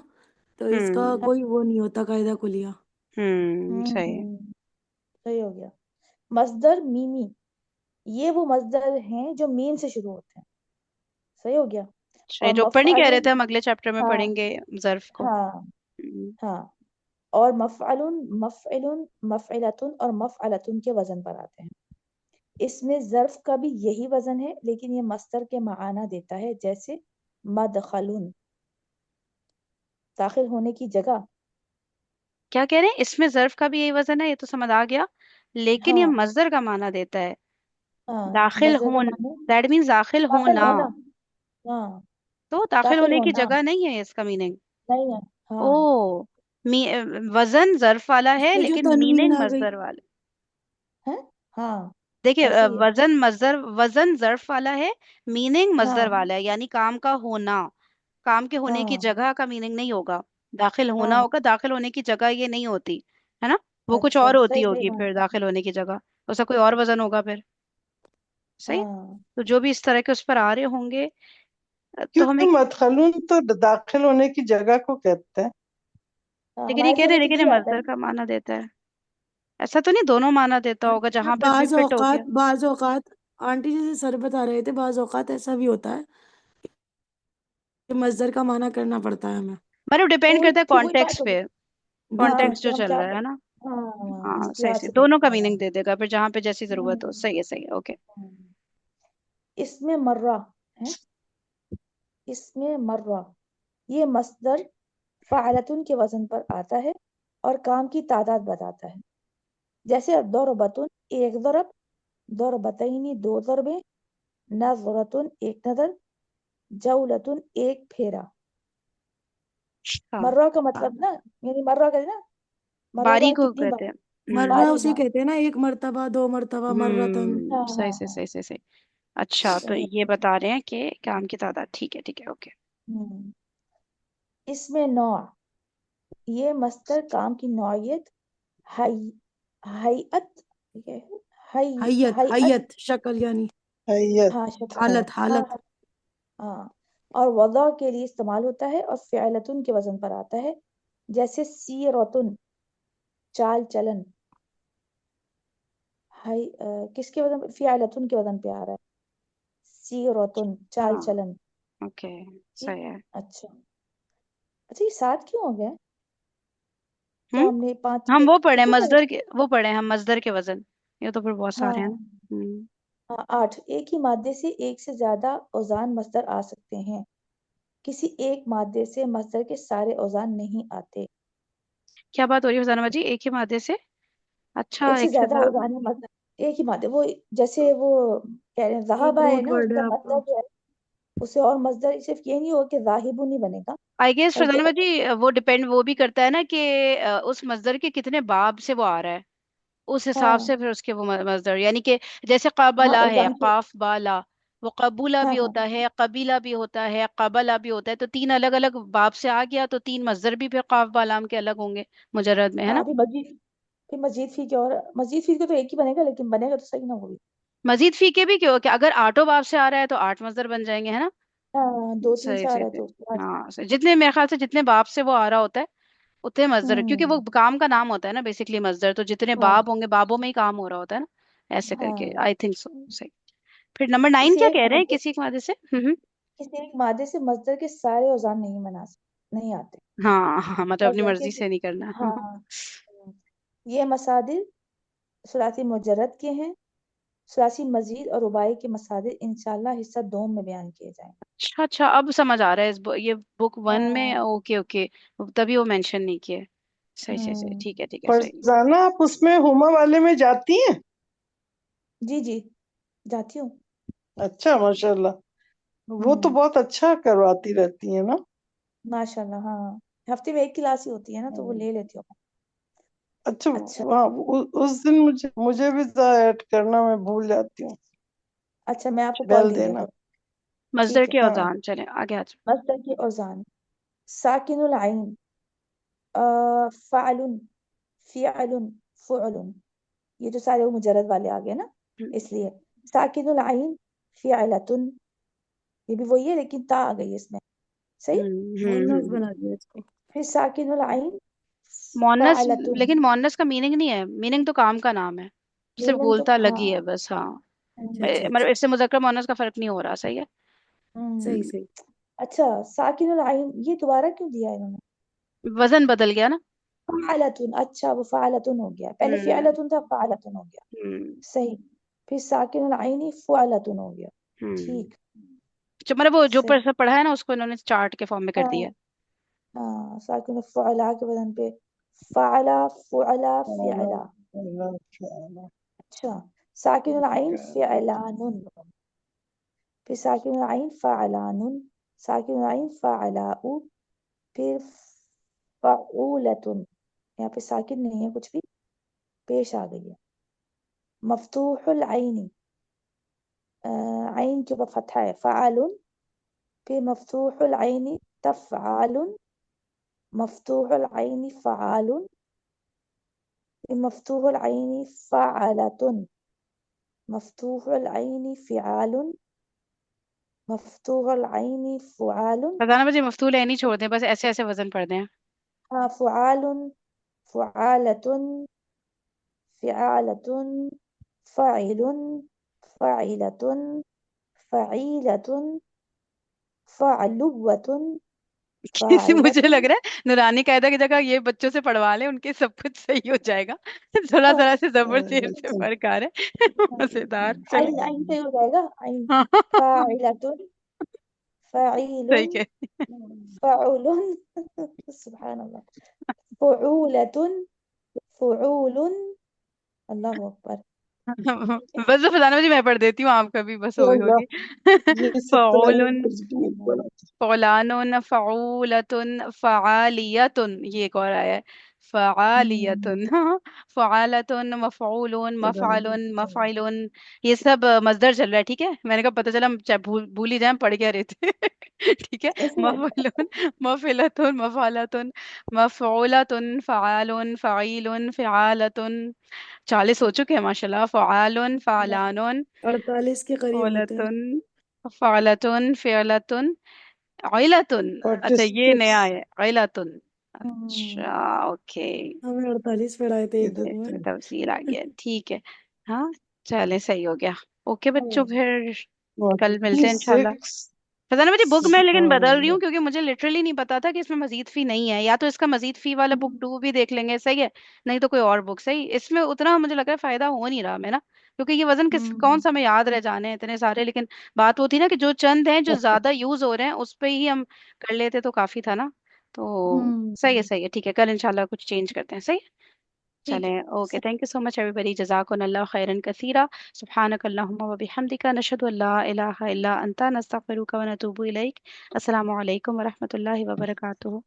तो इसका हम्म। कोई वो नहीं होता कायदा कुलिया। सही है। हम्म सही हो गया। मस्दर मीमी, ये वो मस्दर हैं जो मीम से शुरू होते हैं। सही हो गया। सही, और जो ऊपर नहीं कह रहे थे, मफअलुन, हम अगले चैप्टर में हाँ पढ़ेंगे जर्फ को। हाँ हम्म। हाँ। और मफअलुन, मफइलुन, मफइलतुन और मफअलतुन के वजन पर आते हैं। इसमें ज़र्फ का भी यही वजन है, लेकिन ये मस्दर के माना देता है, जैसे मदखलुन, दाखिल होने की जगह। क्या कह रहे हैं, इसमें जर्फ का भी यही वजन है, ये तो समझ आ गया, लेकिन ये हाँ मजदर का माना देता है। हाँ, दाखिल मस्दर का होन, माने दैट मीन्स दाखिल दाखिल होना। होना। हाँ, तो दाखिल दाखिल होने की होना जगह नहीं है इसका मीनिंग। नहीं है। हाँ, ओ, मी, वजन जर्फ वाला है इसमें जो लेकिन तनवीन मीनिंग आ गई। मजदर वाला। है, हाँ देखिए, ऐसे ही है। वजन मजदर, वजन जर्फ वाला है, मीनिंग मजदर हाँ वाला है, यानी काम का होना। काम के होने की हाँ जगह का मीनिंग नहीं होगा। दाखिल होना हाँ। होगा, दाखिल होने की जगह ये नहीं होती, है ना? वो कुछ अच्छा, और होती सही सही होगी बात। फिर दाखिल होने की जगह, उसका कोई और वजन होगा फिर। सही है? हाँ तो जो भी इस तरह के उस पर आ रहे होंगे, तो हमें। क्यों मदखलून तो दाखिल होने की जगह को कहते हैं। हाँ, लेकिन ये हमारे कह रहे समझ हैं, तो लेकिन ये यही आता है। मजदर का माना देता है। ऐसा तो नहीं दोनों माना देता होगा, जहां पे भी फिट हो गया। बाज औकात आंटी जैसे सर बता रहे थे, बाज औकात ऐसा भी होता है कि मजदर का माना करना पड़ता है हमें। मतलब डिपेंड वही करता है फिर वही बात कॉन्टेक्स्ट होगी। पे, हाँ कॉन्टेक्स्ट जो कि हम चल क्या रहा है ना। हाँ हाँ, हाँ इस सही लिहाज सही, से दोनों का देखते हैं मीनिंग हम। दे देगा फिर जहाँ पे जैसी जरूरत हो। हम्म, सही है ओके। हम्म। इसमें मर्रा इसमें मर्रा ये मस्दर फ़अलतुन के वजन पर आता है और काम की तादाद बताता है। जैसे दरबतुन एक दरब, दरबतैनी दो दरबे, नज़रतुन एक नजर, जौलतुन एक फेरा। हाँ मर्रा का हाँ, मतलब ना, यानी मर्रा का ना, मर्रा का बारी को कितनी बार, कहते हैं। मर्रा बारी उसे हाँ कहते हैं ना, एक मर्तबा, दो मर्तबा, मर्रतन। हाँ सही हाँ से हाँ सही से सही। अच्छा तो सही। ये बता रहे हैं कि काम की तादाद। ठीक है ओके। हम्म। इसमें नौ ये मस्तर काम की नौयत, हई हईअत, ठीक है, हई हैयत, हईअत, हैयत शक्ल यानी हैयत। हाँ शक्ल, हाँ। हालत, हाँ हालत। हाँ। और वज़ा के लिए इस्तेमाल होता है और फ़िअलतुन के वजन पर आता है। जैसे सीरतुन चाल चलन, किसके वजन पे, फ़िअलतुन के वजन पे आ रहा है, सीरतुन चाल हाँ चलन। ओके ठीक। सही है। अच्छा, अच्छा ये 7 क्यों हो गया? तो हम्म हमने 5 हम के वो पढ़े कितने पढ़े? मजदूर के, वो पढ़े हम मजदूर के वजन। ये तो फिर बहुत सारे हैं ना। हाँ हाँ 8 एक ही मादे से एक से ज्यादा औजान मस्दर आ सकते हैं। किसी एक मादे से मस्दर के सारे औजान नहीं आते। क्या बात हो रही है फजाना बाजी, एक ही मादे से? अच्छा एक से एक से ज्यादा औजान है मस्दर, एक ही मादे, वो जैसे वो कह रहे हैं एक ज़हाबा है रूट ना, वर्ड है उसका आपका। मस्दर जो है उसे, और मस्दर सिर्फ ये नहीं होगा कि ज़ाहिबु नहीं बनेगा, आई गेस बल्कि फरजाना बाजी वो डिपेंड वो भी करता है ना कि उस मजदर के कितने बाब से वो आ रहा है, उस हिसाब हाँ से फिर उसके वो मजदर यानी कि जैसे हाँ कबला है औजान के, काफ बाला, वो कबूला हाँ भी हाँ होता है, कबीला भी होता है, कबला भी होता है, तो तीन अलग अलग बाब से आ गया तो तीन मजदर भी फिर काफ बालाम के अलग होंगे मुजर्रद में, है हाँ ना। अभी मजीद, फिर मजीद फी के, और मजीद फी के तो एक ही बनेगा, लेकिन बनेगा तो सही ना वो भी। मजीद फी के भी क्यों कि अगर आठों बाब से आ रहा है तो आठ मजदर बन जाएंगे, है ना। हाँ 2 3 सही 4 सही है सही। तो उसके बाद। हाँ सही। जितने मेरे ख्याल से जितने बाब से वो आ रहा होता है उतने मजदर, क्योंकि वो हम्म काम का नाम होता है ना बेसिकली मजदर, तो जितने हाँ बाब होंगे बाबों में ही काम हो रहा होता है ना, ऐसे करके हाँ। I think so. सही। फिर नंबर 9 किसी क्या एक कह रहे हैं, मादे किसी के मादे से? किसी एक मादे से मस्दर के सारे औजान नहीं आते। हाँ हाँ मतलब और अपनी जैसे मर्जी कि से नहीं करना। हाँ ये मसादिर सुलासी मुजर्रद के हैं। सुलासी मजीद और रुबाई के मसादिर इंशाल्लाह हिस्सा 2 में बयान किए जाएंगे। अच्छा अच्छा अब समझ आ रहा है इस ये बुक 1 में, हाँ ओके ओके। तभी वो मेंशन नहीं किए। सही सही सही, हम्म ठीक है सही। फरजाना आप उसमें हुमा वाले में जाती हैं? जी जी जाती हूँ। अच्छा माशाल्लाह, वो तो हम्म बहुत अच्छा करवाती रहती है ना। माशाल्लाह हाँ, हफ्ते में एक क्लास ही होती है ना, तो वो हम्म। ले लेती हूँ मैं। अच्छा। अच्छा हाँ उस दिन मुझे मुझे भी ऐड करना, मैं भूल जाती हूँ। अच्छा मैं आपको कॉल डाल दे दिया देना। करूँ। मजदर ठीक है। के हाँ। औजान चले आगे आज। मस्दर की औजान, साकिनुल आइन, फ़अलुन, फ़िअलुन, फ़ुअलुन, ये तो सारे वो मुजर्रद वाले आ गए ना, इसलिए साकिनुल आइन फ़िअलतुन, ये भी वही है लेकिन ता आ गई है इसमें। सही। मुन्नस हम्म। बना दिया इसको। फिर साकिनुल आइन मोनस, फ़अलतुन, लेकिन मोनस का मीनिंग नहीं है, मीनिंग तो काम का नाम है, सिर्फ मीनिंग तो बोलता लगी है हाँ। बस। हाँ अच्छा अच्छा मतलब अच्छा। इससे मुज़क्कर मोनस का फर्क नहीं हो रहा। सही है। सही हम्म। सही। अच्छा साकिनुल आइन ये दोबारा क्यों दिया है इन्होंने? वजन बदल गया ना। फ़अलतुन, अच्छा वो फ़अलतुन हो गया, पहले हम्म फ़िअलतुन था, फ़अलतुन हो गया। हम्म सही। फिर साकिनुल आइन फ़अलतुन हो गया। हम्म। ठीक। जो मतलब वो जो सही। पढ़ा है ना उसको इन्होंने चार्ट के फॉर्म में कर दिया हाँ हाँ साकिन फ़अला के बदन पे फ़अला फ़ुअला फ़िअला। अच्छा साकिन आइन फ़िअलानुन, फिर साकिन आइन फ़अलानुन, साकिन आइन फ़अलाउ, फिर फ़अूलतुन, यहाँ पे साकिन नहीं है कुछ भी, पेश आ गई है। मफ़तूहुल आइनी, आइन के ऊपर फतहा है, फ़अलुन, फिर मफ़तूहुल आइनी तफ़अलुन, मफ़तूहुल आइनी फ़अलुन, फिर मफ़तूहुल आइनी फ़अलतुन, मफ़तूहुल आइनी फ़िआलुन, मफ़तूहुल आइनी फ़ुआलुन। फरजाना बजे मफ्तूल है नहीं छोड़ दें, बस ऐसे ऐसे वजन पढ़ दें। हाँ फ़ुआलुन, फ़ुआलतुन, फ़िआलतुन, फ़ाइलुन, फ़ाइलतुन, फ़ईलतुन, फ़अलुव्वतुन किसी मुझे लग फ़ाइलतुन। रहा है नूरानी कायदा की जगह ये बच्चों से पढ़वा ले, उनके सब कुछ सही हो जाएगा। थोड़ा थोड़ा से जबर शेर से फर्क आ रहा है। मजेदार, चले। आइन आइन पे हो जाएगा आइन। हाँ। फ़ाइलतुन सही फ़ाइलुन कह। फ़अुलुन सुभान अल्लाह। फ़ुऊलतुन फ़ुऊलुन। अल्लाहु अकबर। बस तो फजाना जी मैं पढ़ देती हूँ, आप कभी बस हो अल्लाह, होगी। ये 70 फौलुन, आयत कुछ भी नहीं पड़ा। फौलानुन, फऊलतुन, फआलियतुन, ये एक और आया है। फआलियतुन, फआलतुन, मफऊलुन, मफअलुन, मफइलुन। ये सब मजदर चल रहा है, ठीक है। मैंने कहा पता चला हम चाहे भूल भूल ही जाए पढ़ क्या रहे थे। ठीक है। इसमें मफअलुन, मफिलतुन, मफअलतुन, मफऊलतुन, फआलुन, फईलुन, फिआलतुन। 40 हो चुके हैं माशाल्लाह। फआलुन, फालानुन, 48 के करीब होते हैं। फौलतुन, फालतुन, फियलतुन, इलतुन। अच्छा ये 46 नया है, इलतुन। हम्म, अच्छा, ओके। हमें 48 पढ़ाए थे एक इधर बुक में। पे तफसीर आ गया, ठीक है। हाँ, चले सही हो गया। ओके बच्चों, फिर कल मिलते हैं इंशाल्लाह। 46। पता ना मुझे बुक मैं लेकिन सुभान बदल रही हूँ अल्लाह। क्योंकि मुझे लिटरली नहीं पता था कि इसमें मजीद फी नहीं है। या तो इसका मजीद फी वाला बुक 2 भी देख लेंगे, सही है। नहीं तो कोई और बुक, सही। इसमें उतना मुझे लग रहा है फायदा हो नहीं रहा मैं ना, क्योंकि ये वजन किस कौन हम्म सा में याद रह जाने हैं इतने सारे। लेकिन बात वो थी ना कि जो चंद हैं जो ज्यादा यूज हो रहे हैं उस पे ही हम कर लेते तो काफी था ना। तो सही है, हम्म, सही है, ठीक है। कल इंशाल्लाह कुछ चेंज करते हैं, सही है। ठीक चलें, ओके। है। Thank you so much everybody, जज़ाकुमुल्लाह खैरन कसीरा। सुब्हानक अल्लाहुम्मा व बिहम्दिका, नशहदु अल्ला इलाहा इल्ला अंता, नस्तगफिरुका व नतूबु इलैक। अस्सलामु अलैकुम व रहमतुल्लाहि व बरकातुहू।